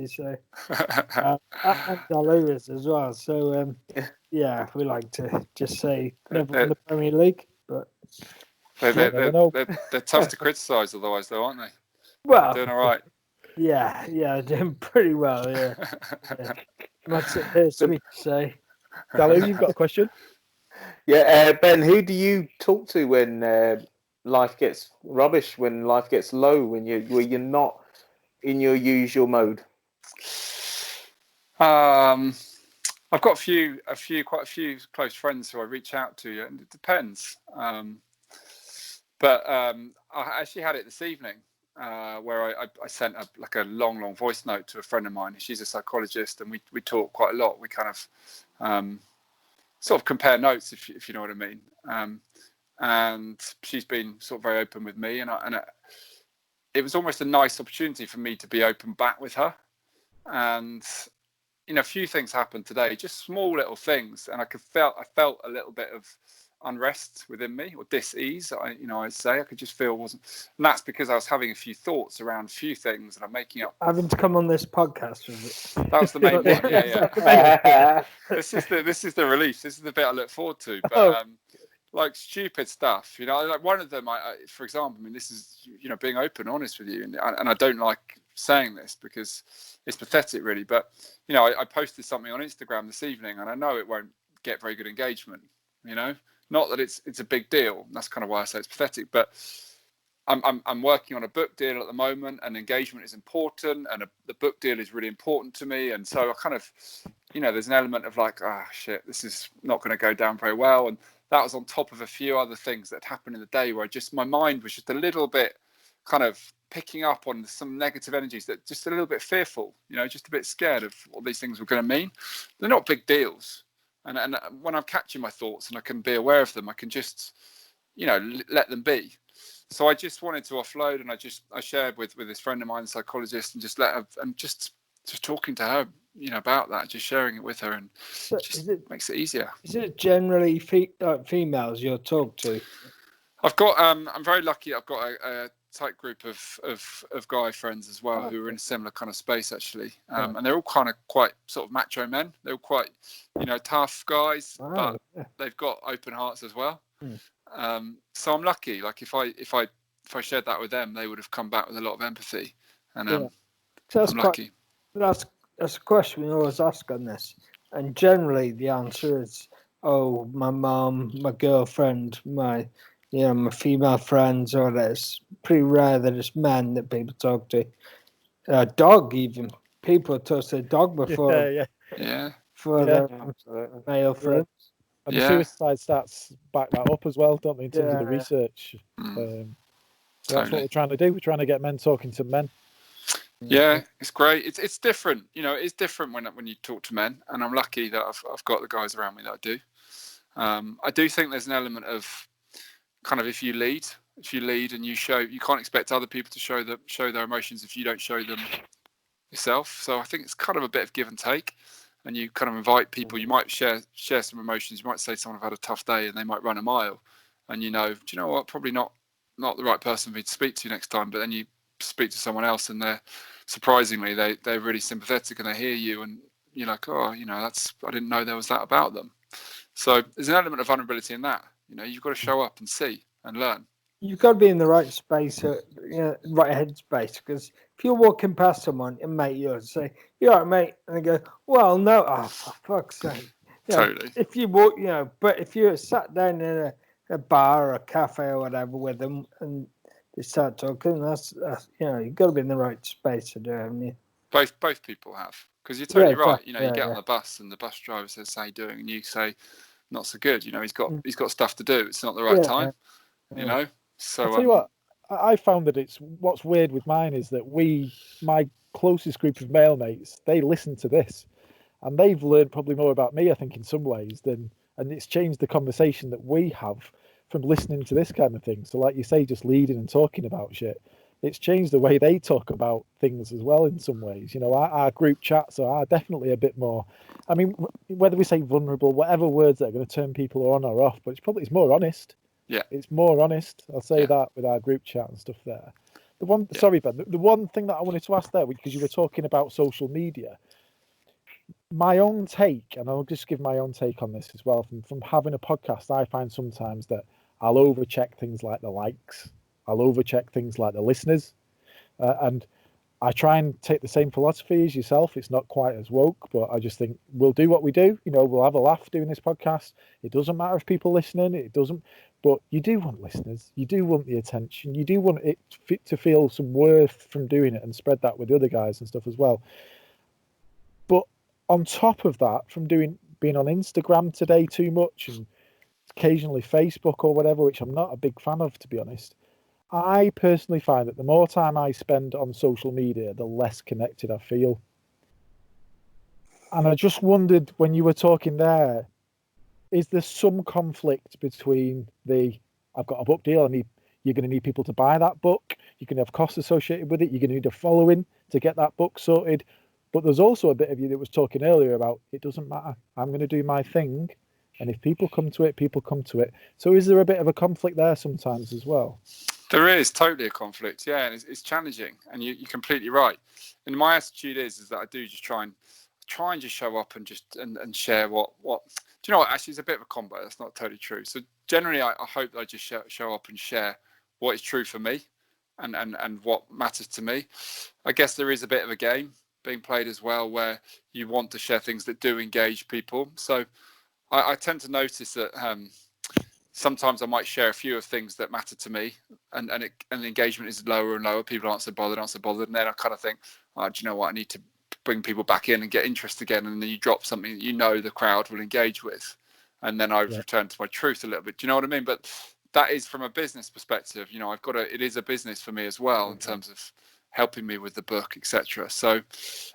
and Lewis as well. So yeah, we like to just say never won the Premier League, but they're tough to criticise otherwise, though, aren't they? Well, they're doing all right. Yeah, doing pretty well. Yeah. That's it. Sweet to say. Dalu, you've got a question? Yeah, Ben, who do you talk to when life gets rubbish, when life gets low, when you're not in your usual mode? I've got quite a few close friends who I reach out to, and it depends. But I actually had it this evening, where I sent a long voice note to a friend of mine. She's a psychologist, and we talk quite a lot. We kind of sort of compare notes, if you know what I mean. And she's been sort of very open with me, and it was almost a nice opportunity for me to be open back with her. And you know, a few things happened today, just small little things, and I felt a little bit of unrest within me, or dis-ease. I'd say I could just feel and that's because I was having a few thoughts around a few things, and I'm making up. Having to come on this podcast, was it? That was the main one. Yeah. This is the release. This is the bit I look forward to. But like stupid stuff, you know, like one of them, for example, I mean, this is, you know, being open, honest with you, and I don't like saying this because it's pathetic, really. But you know, I posted something on Instagram this evening, and I know it won't get very good engagement. You know, not that it's a big deal. That's kind of why I say it's pathetic. But I'm working on a book deal at the moment, and engagement is important, and the book deal is really important to me. And so I kind of, you know, there's an element of like, shit, this is not going to go down very well. And that was on top of a few other things that happened in the day where my mind was just a little bit kind of picking up on some negative energies, that just a little bit fearful, you know, just a bit scared of what these things were going to mean. They're not big deals. And when I'm catching my thoughts and I can be aware of them, I can just, you know, let them be. So I just wanted to offload, and I shared with this friend of mine, a psychologist, and just let her, and just talking to her, you know, about that, just sharing it with her, and So makes it easier. Is it generally females you'll talk to? I've got I'm very lucky. I've got a tight group of guy friends as well, who are in a similar kind of space actually, and they're all kind of quite sort of macho men. They're all quite, you know, tough guys, but they've got open hearts as well. So I'm lucky. Like if I shared that with them, they would have come back with a lot of empathy, and So that's I'm lucky. That's that's a question we always ask on this, and generally the answer is, "Oh, my mum, my girlfriend, my female friends," or that. It's pretty rare that it's men that people talk to. Dog, even people talk to a dog before Yeah. for Yeah. their Absolutely. male friends. And the Yeah. suicide stats back that up as well, don't they, in terms of the Yeah. research? Mm, So that's what we're trying to do. We're trying to get men talking to men. Yeah, it's great. It's different. It's different when you talk to men, and I'm lucky that I've got the guys around me that I do. I do think there's an element of kind of if you lead and you show, you can't expect other people to show their emotions if you don't show them yourself. So I think it's kind of a bit of give and take, and you kind of invite people. You might share some emotions. You might say someone have had a tough day and they might run a mile, and do you know what? Probably not the right person for me to speak to next time. But then you speak to someone else and they're surprisingly they're really sympathetic and they hear you and you're like, oh, that's, I didn't know there was that about them. So there's an element of vulnerability in that. You've got to show up and see and learn. You've got to be in the right space, right headspace. Because if you're walking past someone and mate, you'll say, "You all right, mate?" and they go, "Well, no." Oh, for fuck's sake! Totally. If you walk, but if you're sat down in a bar or a cafe or whatever with them and they start talking, that's you've got to be in the right space to do it, haven't you? Both people have, because you're totally right. You get yeah. on the bus and the bus driver says, "How you doing?" and you say, "Not so good." He's got stuff to do. It's not the right time. So I'll tell you what, I found that what's weird with mine is that my closest group of male mates, they listen to this, and they've learned probably more about me, I think, in some ways and it's changed the conversation that we have from listening to this kind of thing. So, like you say, just leading and talking about shit, it's changed the way they talk about things as well in some ways. Our group chats are definitely a bit more, I mean, whether we say vulnerable, whatever words that are going to turn people on or off, but it's more honest. Yeah, it's more honest. I'll say that with our group chat and stuff there. Sorry, Ben. The one thing that I wanted to ask there, because you were talking about social media, my own take, and I'll just give my own take on this as well. From having a podcast, I find sometimes that I'll overcheck things like the likes, I'll overcheck things like the listeners, and I try and take the same philosophy as yourself. It's not quite as woke, but I just think we'll do what we do. We'll have a laugh doing this podcast. It doesn't matter if people listening. It doesn't. But you do want listeners. You do want the attention. You do want it to feel some worth from doing it and spread that with the other guys and stuff as well. But on top of that, from being on Instagram today too much and occasionally Facebook or whatever, which I'm not a big fan of, to be honest, I personally find that the more time I spend on social media, the less connected I feel. And I just wondered, when you were talking there, is there some conflict between I've got a book deal, you're going to need people to buy that book, you're going to have costs associated with it, you're going to need a following to get that book sorted. But there's also a bit of you that was talking earlier about, it doesn't matter, I'm going to do my thing. And if people come to it, people come to it. So is there a bit of a conflict there sometimes as well? There is totally a conflict, yeah, and it's challenging, and you're completely right. And my attitude is that I do just try and just show up and just and share what. Do you know what? Actually, it's a bit of a combo. That's not totally true. So generally, I hope that I just show up and share what is true for me, and what matters to me. I guess there is a bit of a game being played as well, where you want to share things that do engage people. So I tend to notice that. Sometimes I might share a few of things that matter to me, and the engagement is lower and lower. People aren't so bothered, and then I kind of think, oh, do you know what? I need to bring people back in and get interest again. And then you drop something that the crowd will engage with, and then I return to my truth a little bit. Do you know what I mean? But that is from a business perspective. It is a business for me as well in terms of helping me with the book, etc. So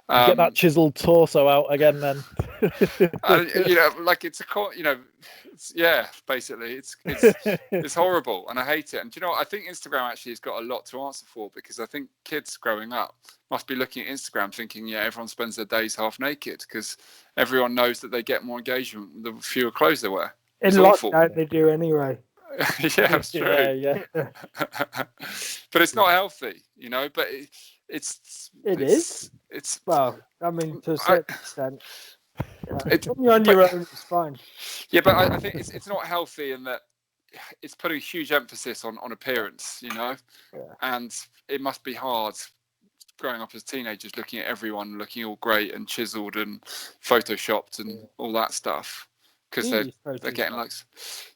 get that chiseled torso out again, then. Basically, it's horrible, and I hate it. And I think Instagram actually has got a lot to answer for, because I think kids growing up must be looking at Instagram thinking, everyone spends their days half naked, because everyone knows that they get more engagement the fewer clothes they wear. It's awful. They do anyway. Yeah, it's true. Yeah. But it's not healthy, But it is. It's well, I mean, to a certain extent. When you're on your own, it's fine. Yeah, but I think it's not healthy in that it's putting a huge emphasis on appearance, and it must be hard growing up as teenagers, looking at everyone looking all great and chiseled and photoshopped and all that stuff, because Do you they're use getting Photoshop? likes.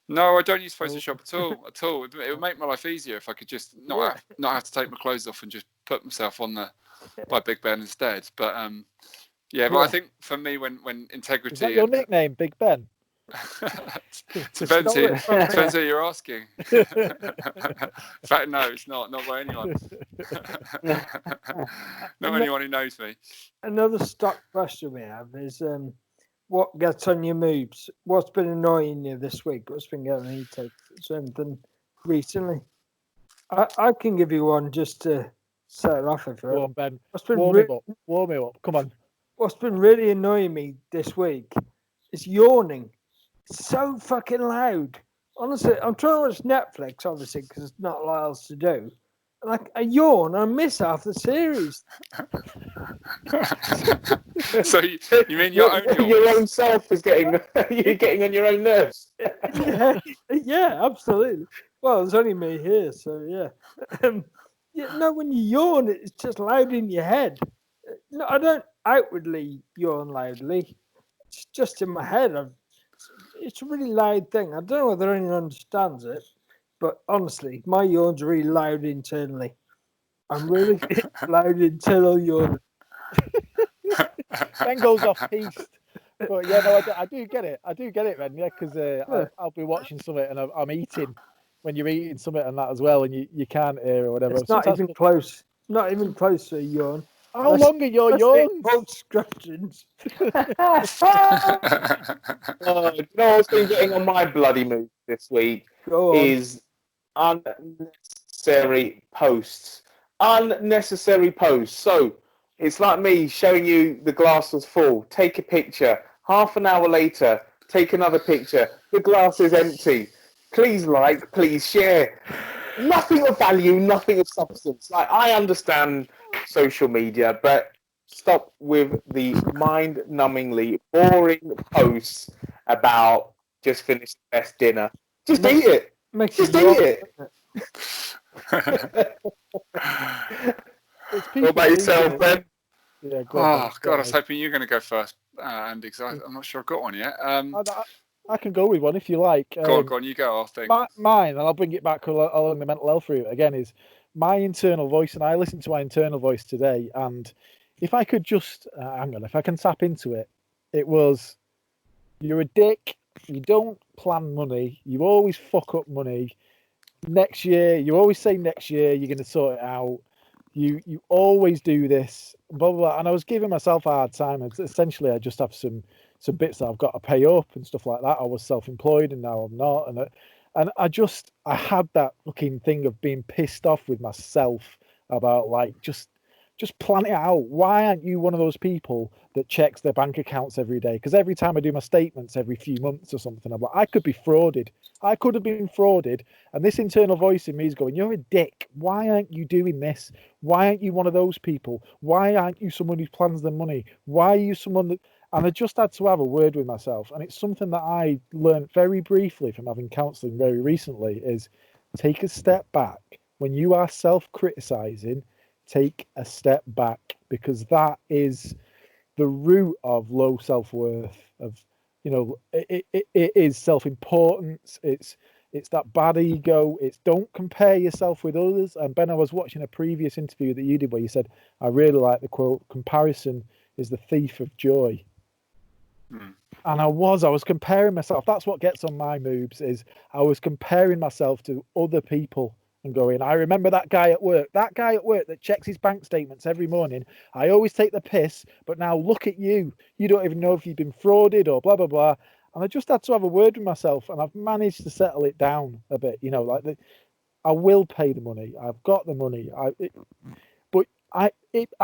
No, I don't use Photoshop at all. At all. It would make my life easier if I could just not have to take my clothes off and just put myself on the by Big Ben instead. But yeah, but I think for me, when integrity. Is that your nickname, Big Ben? Depends who you're asking. In fact, no, it's not by anyone. Not anyone who knows me. Another stock question we have is what gets on your moves? What's been annoying you this week? What's been getting you to something recently? I can give you one just to set it off. If you Go on, Ben. What's been Warm me up. Come on. What's been really annoying me this week is yawning. It's so fucking loud. Honestly, I'm trying to watch Netflix, obviously, because there's not a lot else to do. And I yawn and I miss half the series. So you mean your own self is getting you're getting on your own nerves? Yeah, absolutely. Well, there's only me here, so yeah. No, when you yawn, it's just loud in your head. No, I don't outwardly yawn loudly. It's just in my head. It's a really loud thing. I don't know whether anyone understands it, but honestly, my yawn's really loud internally. I'm really loud internal yawn. Ben goes off piste. But yeah, no, I do get it. I do get it, Ben. Yeah, because I'll be watching something and I'm eating when you're eating something and that as well, and you can't hear or whatever. It's not even close. Not even close to a yawn. How long are your yawns? Both scratchings. You know what's been getting on my bloody mood this week is unnecessary posts. Unnecessary posts. So it's like me showing you the glass was full. Take a picture. Half an hour later, take another picture. The glass is empty. Please like, please share. Nothing of value, nothing of substance. Like, I understand social media, but stop with the mind-numbingly boring posts about just finished the best dinner. Just eat it. Just eat it. What about yourself, Ben? Yeah, God, I was hoping you were going to go first, Andy, because I'm not sure I've got one yet. I can go with one if you like. Go on, you go. I'll think. Mine, and I'll bring it back along the mental health route again, is my internal voice, and I listened to my internal voice today, and if I could just, if I can tap into it, it was, you're a dick, you don't plan money, you always fuck up money, next year, you always say next year you're going to sort it out, you always do this, blah, blah, blah, and I was giving myself a hard time, and essentially I just have some bits that I've got to pay up and stuff like that. I was self-employed and now I'm not, and I had that fucking thing of being pissed off with myself about like just plan it out. Why aren't you one of those people that checks their bank accounts every day? Because every time I do my statements every few months or something, I'm like, I could be frauded. I could have been frauded. And this internal voice in me is going, you're a dick. Why aren't you doing this? Why aren't you one of those people? Why aren't you someone who plans their money? Why are you someone that... And I just had to have a word with myself. And it's something that I learned very briefly from having counselling very recently is take a step back. When you are self-criticising, take a step back, because that is the root of low self-worth, of, you know, it is self-importance. It's that bad ego. It's don't compare yourself with others. And Ben, I was watching a previous interview that you did where you said, I really like the quote, comparison is the thief of joy. And I was comparing myself. That's what gets on my moves, is I was comparing myself to other people and going, I remember that guy at work that checks his bank statements every morning. I always take the piss, but now look at you. You don't even know if you've been frauded or blah, blah, blah. And I just had to have a word with myself, and I've managed to settle it down a bit. You know, like I will pay the money. I've got the money. But I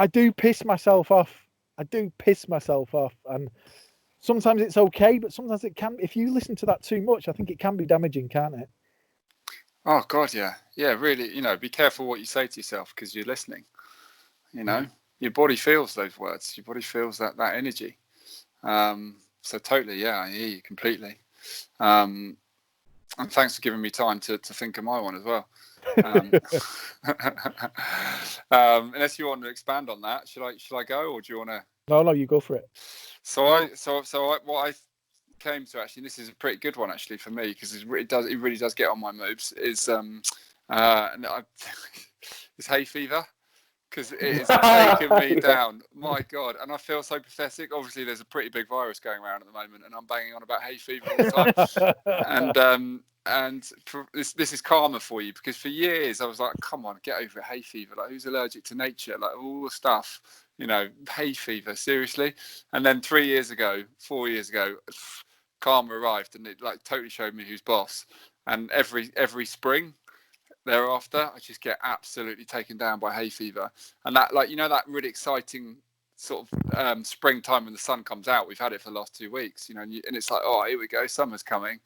do piss myself off. And sometimes it's okay, but sometimes it can. If you listen to that too much, I think it can be damaging, can't it? Oh God, yeah, really. You know, be careful what you say to yourself because you're listening. You know, your body feels those words. Your body feels that energy. So totally, yeah, I hear you completely. And thanks for giving me time to think of my one as well. Unless you want to expand on that, should I go, or do you want to? No, you go for it. What I came to, actually, this is a pretty good one actually for me, because it really does get on my moves. It's hay fever, because it is taking me down. My God, and I feel so pathetic. Obviously, there's a pretty big virus going around at the moment, and I'm banging on about hay fever all the time. This is karma for you, because for years I was like, come on, get over it, hay fever. Like, who's allergic to nature? Like, all the stuff, hay fever, seriously. And then 4 years ago, karma arrived, and it like totally showed me who's boss. And every spring thereafter, I just get absolutely taken down by hay fever. And that, like, that really exciting sort of springtime when the sun comes out. We've had it for the last 2 weeks, and it's like, oh, here we go, summer's coming.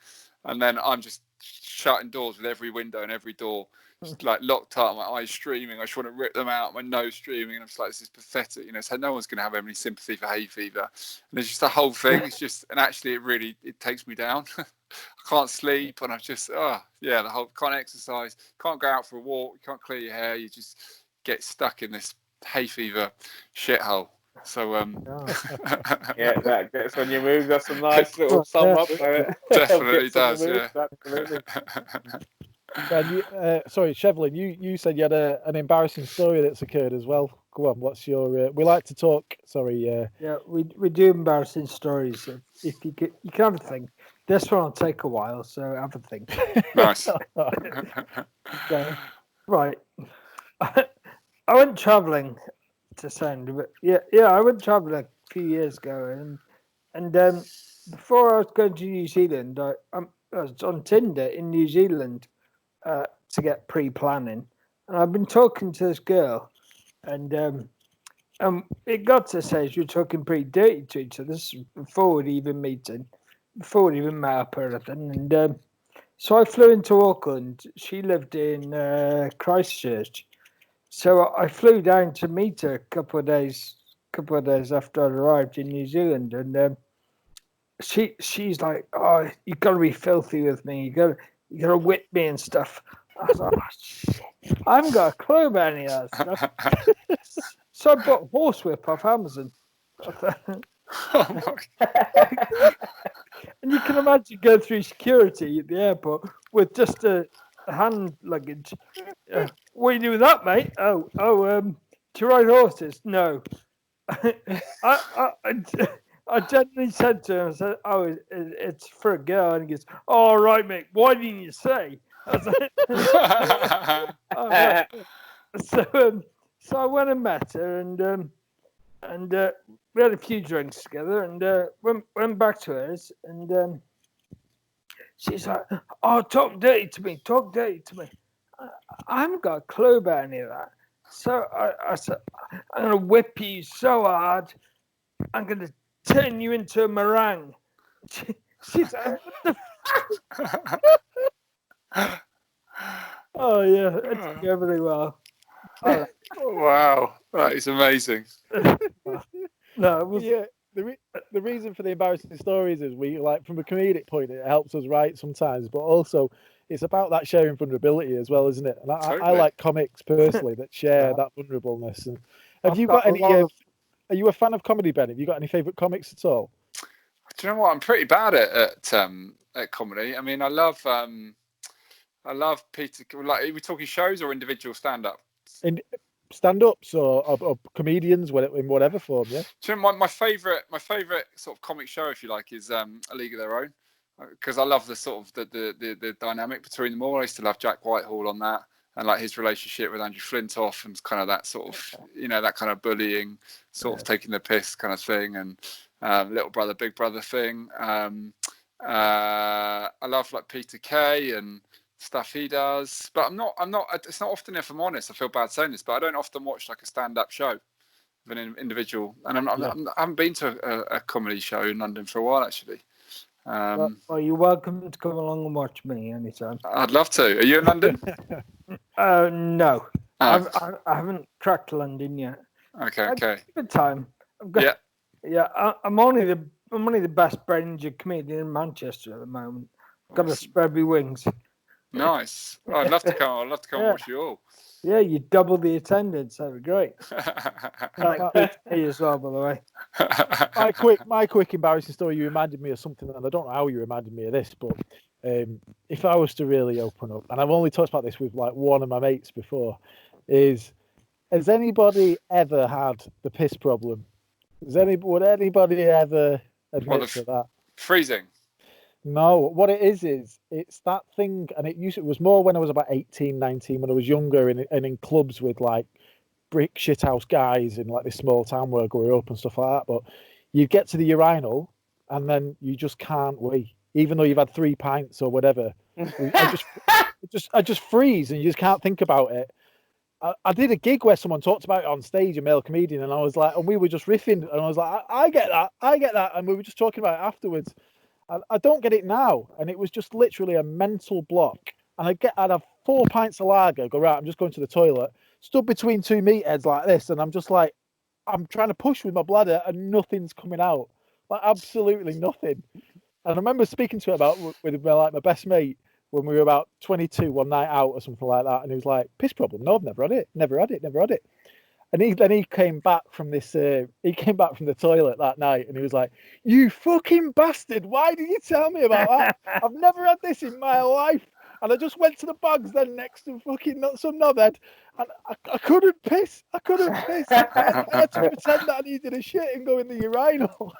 And then I'm just shutting doors with every window and every door, just like locked up, my eyes streaming. I just want to rip them out, my nose streaming. And I'm just like, this is pathetic, so no one's going to have any sympathy for hay fever. And there's just the whole thing. It's just, and actually it takes me down. I can't sleep, and I've just, the whole, can't exercise, can't go out for a walk, you can't clear your hair. You just get stuck in this hay fever shithole. So yeah, that gets on your moves. That's a nice little sum up. Definitely does. Moves, Yeah. Absolutely. Sorry, Shevlin, you said you had an embarrassing story that's occurred as well. Go on, what's your? We like to talk. Sorry. Yeah, we do embarrassing stories. If you can have a think. This one will take a while, so have a think. Nice. Okay. Right. I went travelling to send, but I went travelling a few years ago, and before I was going to New Zealand, I was on Tinder in New Zealand to get pre-planning, and I've been talking to this girl, and it got to stage we were talking pretty dirty to each other. This is before we'd even met up or anything, and so I flew into Auckland. She lived in Christchurch. So I flew down to meet her a couple of days after I arrived in New Zealand, and she's like, "Oh, you got to be filthy with me. You got to whip me and stuff." I was like, "Oh, shit. I haven't got a clue about any of that stuff." So I bought horsewhip off Amazon. Oh my. And you can imagine going through security at the airport with just a hand luggage. What are you doing with that, mate? Do you ride horses? No. I gently said to him, I said, "Oh, it's for a girl." And he goes, "Oh, right, mate. Why didn't you say?" I was like, "Oh, right." So I went and met her, and we had a few drinks together, and went back to hers, and she's like, "Oh, talk dirty to me. Talk dirty to me." I haven't got a clue about any of that. So I said, "I'm going to whip you so hard, I'm going to turn you into a meringue." She's like, "What the Oh, yeah, it took go really well. Wow, that is amazing. No, it was... Yeah, the reason for the embarrassing stories is we, like, from a comedic point, it helps us write sometimes, but also it's about that sharing vulnerability as well, isn't it? And I like comics personally that share that vulnerableness. And have you got any? Are you a fan of comedy, Ben? Have you got any favourite comics at all? Do you know what? I'm pretty bad at comedy. I mean, I love Peter. Like, are we talking shows or individual stand-up? In stand-ups or comedians, in whatever form, yeah. Do you know, my favourite sort of comic show, if you like, is A League of Their Own, because I love the sort of the dynamic between them all. I used to love Jack Whitehall on that, and like his relationship with Andrew Flintoff, and kind of that sort of that kind of bullying, sort of taking the piss kind of thing, and little brother big brother thing. I love like Peter Kay and stuff he does, but I'm not it's not often, if I'm honest, I feel bad saying this, but I don't often watch like a stand-up show of an individual, and I haven't been to a comedy show in London for a while actually. Well, you're welcome to come along and watch me anytime. I'd love to. Are you in London? No. Oh. I haven't cracked London yet. Okay. Good time. I'm only the best Branger comedian in Manchester at the moment. Got to spread my wings. Nice. Oh, I'd love to come. I'd love to come and Yeah. watch you all. Yeah, you double the attendance. That'd be great. Like me as well, by the way. My quick embarrassing story. You reminded me of something, and I don't know how you reminded me of this, but if I was to really open up, and I've only talked about this with like one of my mates before, has anybody ever had the piss problem? Would anybody ever admit to that? Freezing. No, what it is it's that thing, and it was more when I was about 18, 19, when I was younger, and in clubs with like brick shithouse guys in like this small town where I grew up and stuff like that. But you get to the urinal and then you just can't wee, even though you've had 3 pints or whatever. I just freeze and you just can't think about it. I did a gig where someone talked about it on stage, a male comedian, and I was like, and we were just riffing, and I was like, I get that, and we were just talking about it afterwards. I don't get it now, and it was just literally a mental block. And I'd have 4 pints of lager, go right, I'm just going to the toilet, stood between 2 meatheads like this, and I'm just like, I'm trying to push with my bladder, and nothing's coming out, like absolutely nothing. And I remember speaking to him about with my best mate when we were about 22 one night out or something like that, and he was like, piss problem? No, I've never had it. And he came back from this. He came back from the toilet that night, and he was like, "You fucking bastard! Why did you tell me about that? I've never had this in my life." And I just went to the bags then next to fucking some knobhead, and I couldn't piss. I had to pretend that I needed a shit and go in the urinal.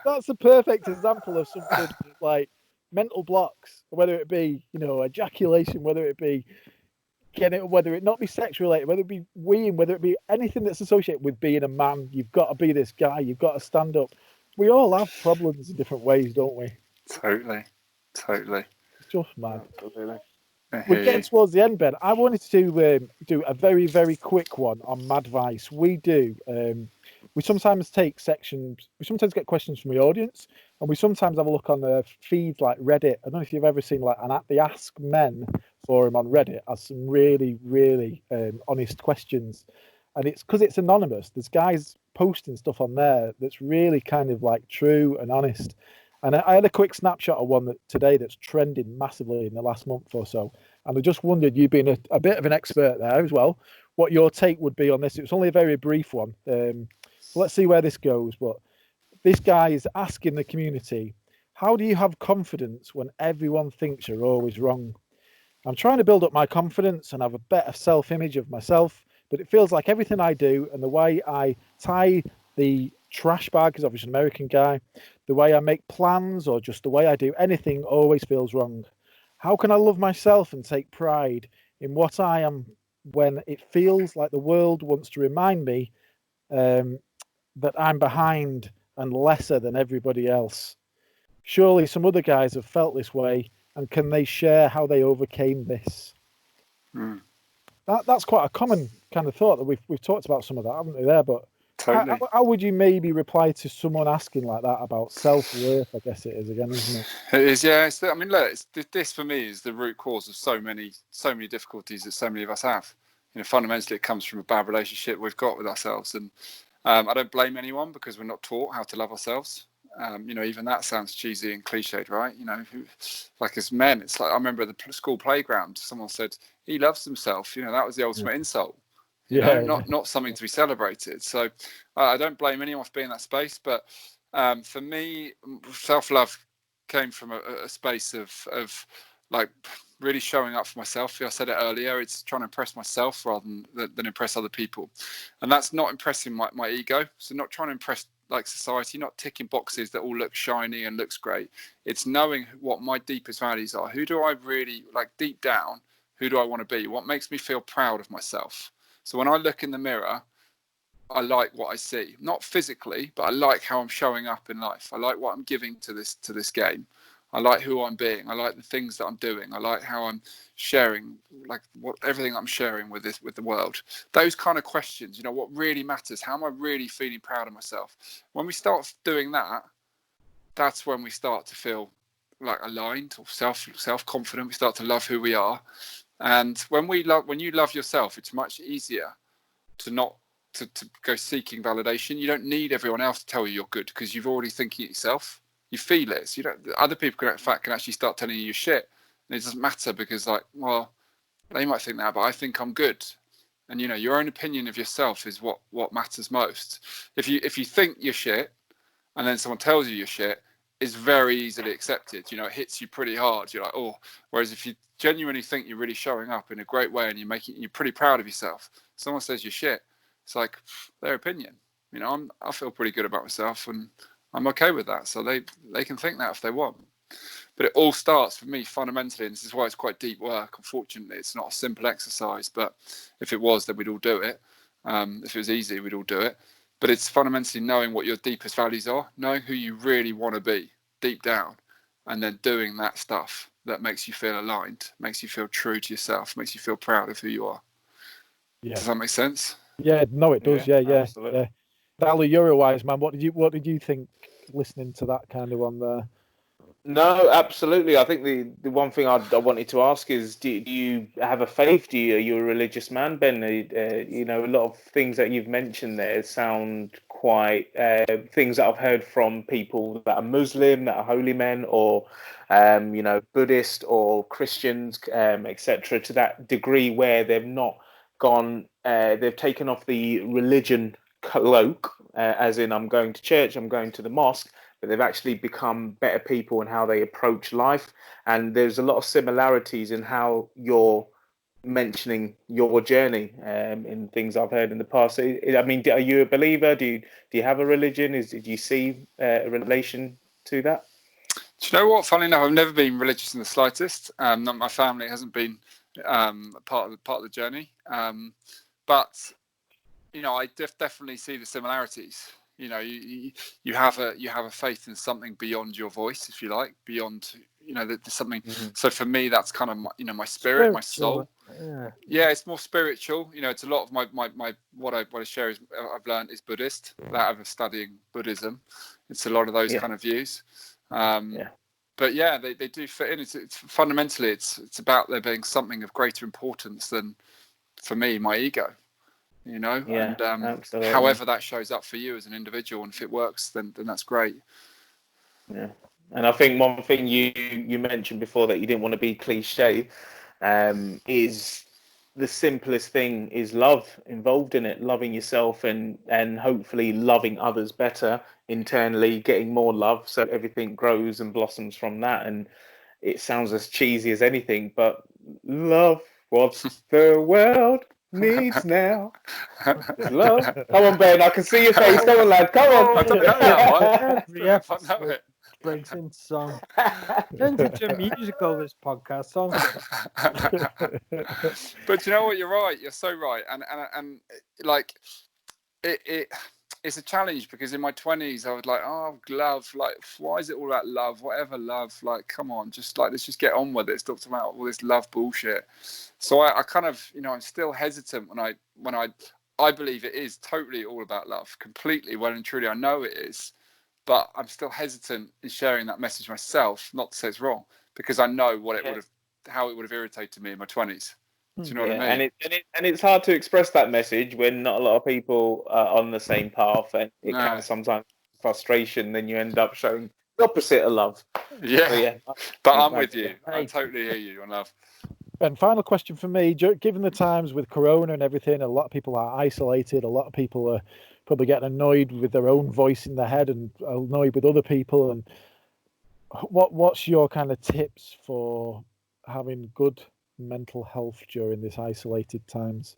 That's a perfect example of something like mental blocks, whether it be ejaculation, whether it be whether it not be sex related, whether it be weeing, whether it be anything that's associated with being a man. You've got to be this guy. You've got to stand up. We all have problems in different ways, don't we? Totally. It's just mad. Absolutely. We're getting towards the end, Ben. I wanted to do a very, very quick one on Madvice. We sometimes take sections. We sometimes get questions from the audience, and we sometimes have a look on feeds like Reddit. I don't know if you've ever seen like the Ask Men forum on Reddit has some really, really honest questions, and it's because it's anonymous. There's guys posting stuff on there that's really kind of like true and honest. And I had a quick snapshot of one today that's trending massively in the last month or so. And I just wondered, you being a bit of an expert there as well, what your take would be on this. It was only a very brief one. So let's see where this goes. But this guy is asking the community, how do you have confidence when everyone thinks you're always wrong? I'm trying to build up my confidence and have a better self-image of myself, but it feels like everything I do and the way I tie the trash bag, because obviously an American guy, the way I make plans or just the way I do anything always feels wrong. How can I love myself and take pride in what I am when it feels like the world wants to remind me that I'm behind and lesser than everybody else? Surely some other guys have felt this way, and can they share how they overcame this? That's quite a common kind of thought that we've talked about some of that, haven't we there? But Totally. how would you maybe reply to someone asking like that about self-worth? I guess it is again, isn't it? It is, yeah. I mean, look, this for me is the root cause of so many difficulties that so many of us have. Fundamentally, it comes from a bad relationship we've got with ourselves, and I don't blame anyone because we're not taught how to love ourselves. Even that sounds cheesy and cliched, right? Like as men, it's like I remember at the school playground, someone said he loves himself. That was the ultimate insult. Not something to be celebrated. So I don't blame anyone for being in that space. But for me, self-love came from a space of like really showing up for myself. I said it earlier, it's trying to impress myself rather than impress other people. And that's not impressing my ego. So not trying to impress like society, not ticking boxes that all look shiny and looks great. It's knowing what my deepest values are. Who do I really, like deep down, who do I want to be? What makes me feel proud of myself? So when I look in the mirror, I like what I see, not physically, but I like how I'm showing up in life. I like what I'm giving to this game. I like who I'm being. I like the things that I'm doing. I like how I'm sharing, like everything I'm sharing with the world. Those kind of questions, what really matters. How am I really feeling proud of myself? When we start doing that, that's when we start to feel like aligned or self-confident. We start to love who we are. And when you love yourself, it's much easier to not to go seeking validation. You don't need everyone else to tell you you're good because you've already thinking it yourself. You feel it. So you don't. Other people can, in fact, can actually start telling you shit, and it doesn't matter because, like, well, they might think that, but I think I'm good. And your own opinion of yourself is what matters most. If you think you're shit, and then someone tells you you're shit, it's very easily accepted. It hits you pretty hard. You're like, oh. Whereas if you genuinely think you're really showing up in a great way and you're pretty proud of yourself, someone says you're shit, it's like their opinion. I feel pretty good about myself, and I'm okay with that. So they can think that if they want. But it all starts for me fundamentally, and this is why it's quite deep work. Unfortunately, it's not a simple exercise, but if it was, then we'd all do it. If it was easy, we'd all do it. But it's fundamentally knowing what your deepest values are, knowing who you really want to be deep down, and then doing that stuff that makes you feel aligned, makes you feel true to yourself, makes you feel proud of who you are. Yeah. Does that make sense? Yeah, no, it does. Yeah. Absolutely. Ali, you're a wise man. What did you think listening to that kind of one there? No, absolutely. I think the one thing I wanted to ask is, do you have a faith? Are you a religious man, Ben? A lot of things that you've mentioned there sound quite things that I've heard from people that are Muslim, that are holy men, or Buddhist or Christians, etc. To that degree where they've not gone, they've taken off the religion cloak, as in I'm going to church, I'm going to the mosque. But they've actually become better people in how they approach life. And there's a lot of similarities in how you're mentioning your journey in things I've heard in the past. I mean, are you a believer? Do you have a religion? Do you see a relation to that? Do you know what? Funnily enough, I've never been religious in the slightest. Not my family hasn't been part of the journey. But I definitely see the similarities. You have a faith in something beyond your voice, if you like, beyond there's something. Mm-hmm. So for me, that's kind of my spirit, my soul. Yeah, it's more spiritual. It's a lot of my what I share is I've learned is Buddhist. That of studying Buddhism, it's a lot of those kind of views. But yeah, they do fit in. It's fundamentally it's about there being something of greater importance than, for me, my ego. And however that shows up for you as an individual, and if it works, then that's great. Yeah, and I think one thing you mentioned before that you didn't want to be cliche, is the simplest thing is love involved in it, loving yourself and hopefully loving others better internally, getting more love, so everything grows and blossoms from that. And it sounds as cheesy as anything, but love what the world needs now. Love. Come on, Ben. I can see your face. Come on, lad. Come on. I don't know that one. Yeah, I know it. Breaks into song. Turns into a musical, this podcast song. But you know what? You're right. You're so right. And like it's a challenge, because in my 20s I was like, oh, love, like, why is it all about love? Whatever love, like, come on, just like, let's just get on with it. Stop talking about all this love bullshit. So I kind of, I'm still hesitant when I believe it is totally all about love, completely, well and truly. I know it is, but I'm still hesitant in sharing that message myself. Not to say it's wrong, because I know how it would have irritated me in my 20s. Do you know what I mean? And it's hard to express that message when not a lot of people are on the same path, and it can sometimes frustration. Then you end up showing the opposite of love. Yeah, so, but I'm with you. I totally hear you on love. And final question for me: given the times with Corona and everything, a lot of people are isolated. A lot of people are probably getting annoyed with their own voice in their head and annoyed with other people. And what's your kind of tips for having good mental health during this isolated times?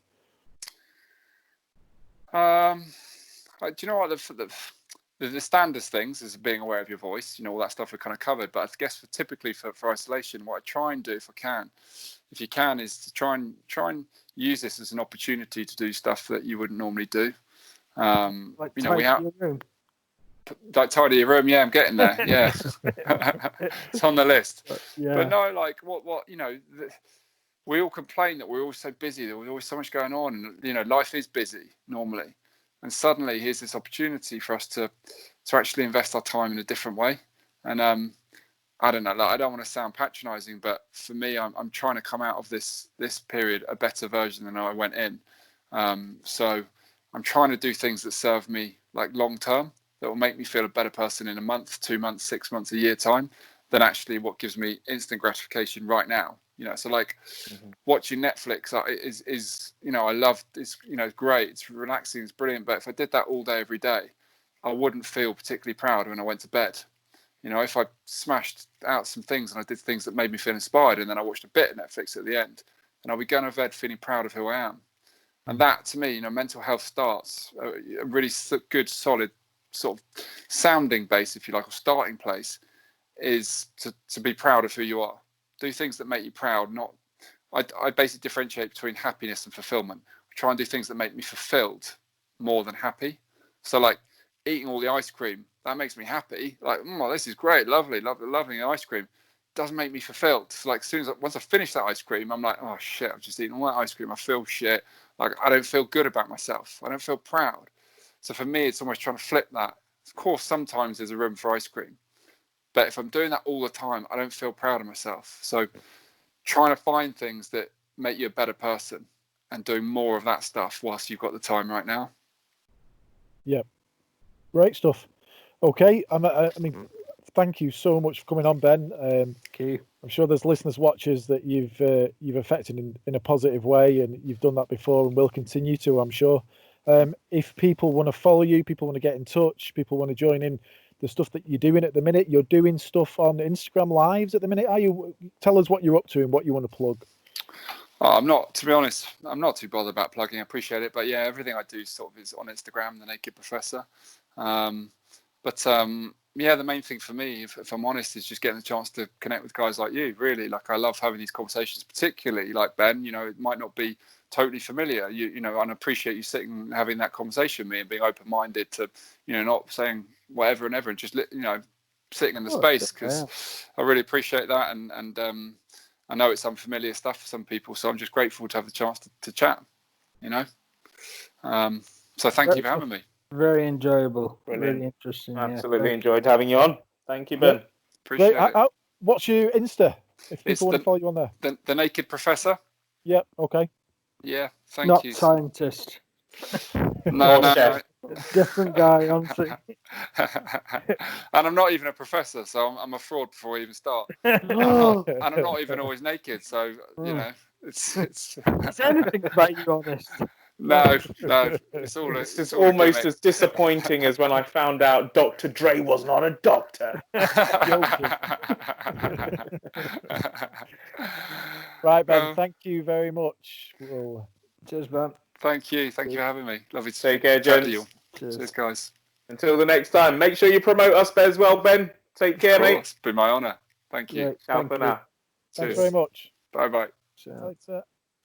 Do you know what, the standard things is being aware of your voice, all that stuff we kind of covered. But I guess typically for isolation, what I try and do, if you can, is to try and use this as an opportunity to do stuff that you wouldn't normally do. Like tidy your room. Like tidy your room. Yeah, I'm getting there. Yeah. It's on the list. But no, like what we all complain that we're all so busy, there's always so much going on, and life is busy normally, and suddenly here's this opportunity for us to actually invest our time in a different way. And I don't know, I don't want to sound patronizing, but for me, I'm trying to come out of this period a better version than I went in. So I'm trying to do things that serve me, like, long term, that will make me feel a better person in a month, 2 months, 6 months, a year time, than actually what gives me instant gratification right now. So like watching Netflix is I love, it's great, it's relaxing, it's brilliant, but if I did that all day every day, I wouldn't feel particularly proud when I went to bed. If I smashed out some things and I did things that made me feel inspired, and then I watched a bit of Netflix at the end, and I'll be going to bed feeling proud of who I am. And that, to me, mental health starts a really good, solid sort of sounding base, if you like, or starting place, is to be proud of who you are. Do things that make you proud. I basically differentiate between happiness and fulfillment. I try and do things that make me fulfilled more than happy. So like eating all the ice cream, that makes me happy. Like, this is great, lovely the ice cream. Doesn't make me fulfilled. So like once I finish that ice cream, I'm like, oh shit, I've just eaten all that ice cream. I feel shit. Like I don't feel good about myself. I don't feel proud. So for me, it's almost trying to flip that. Of course, sometimes there's a room for ice cream, but if I'm doing that all the time, I don't feel proud of myself. So trying to find things that make you a better person and doing more of that stuff whilst you've got the time right now. Yeah, great stuff. Okay, I mean, thank you so much for coming on, Ben. Thank you. I'm sure there's listeners, watchers that you've affected in a positive way, and you've done that before and will continue to, I'm sure. If people want to follow you, people want to get in touch, people want to join in the stuff that you're doing at the minute, you're doing stuff on Instagram Lives at the minute. Tell us what you're up to and what you want to plug. To be honest, I'm not too bothered about plugging. I appreciate it, but yeah, everything I do sort of is on Instagram, The Naked Professor. Yeah, the main thing for me, if I'm honest, is just getting the chance to connect with guys like you. Really, like I love having these conversations, particularly like Ben. It might not be totally familiar, and I appreciate you sitting and having that conversation with me and being open-minded to, not saying whatever and ever, and just sitting in the space, because I really appreciate that, and I know it's unfamiliar stuff for some people, so I'm just grateful to have the chance to chat. So thank you for having me. Very enjoyable. Brilliant. Really interesting. Absolutely enjoyed having you on. Thank you, Ben. Appreciate it. What's your Insta? If people want to follow you on there. The Naked Professor. Yep. Okay. Yeah. Thank Not you. Scientist. No. Different guy, honestly. And I'm not even a professor, so I'm a fraud before I even start. And I'm not even always naked, so it's anything about you, honest. No, it's almost as disappointing as when I found out Dr. Dre was not a doctor. Right, Ben, thank you very much. Cheers, Ben. Thank you for having me. Lovely to take care, gents. Cheers, guys. Until the next time, make sure you promote us as well, Ben. Take care, mate. It's been my honour. Thank you. Ciao for now. Thanks very much. Bye-bye. Thanks,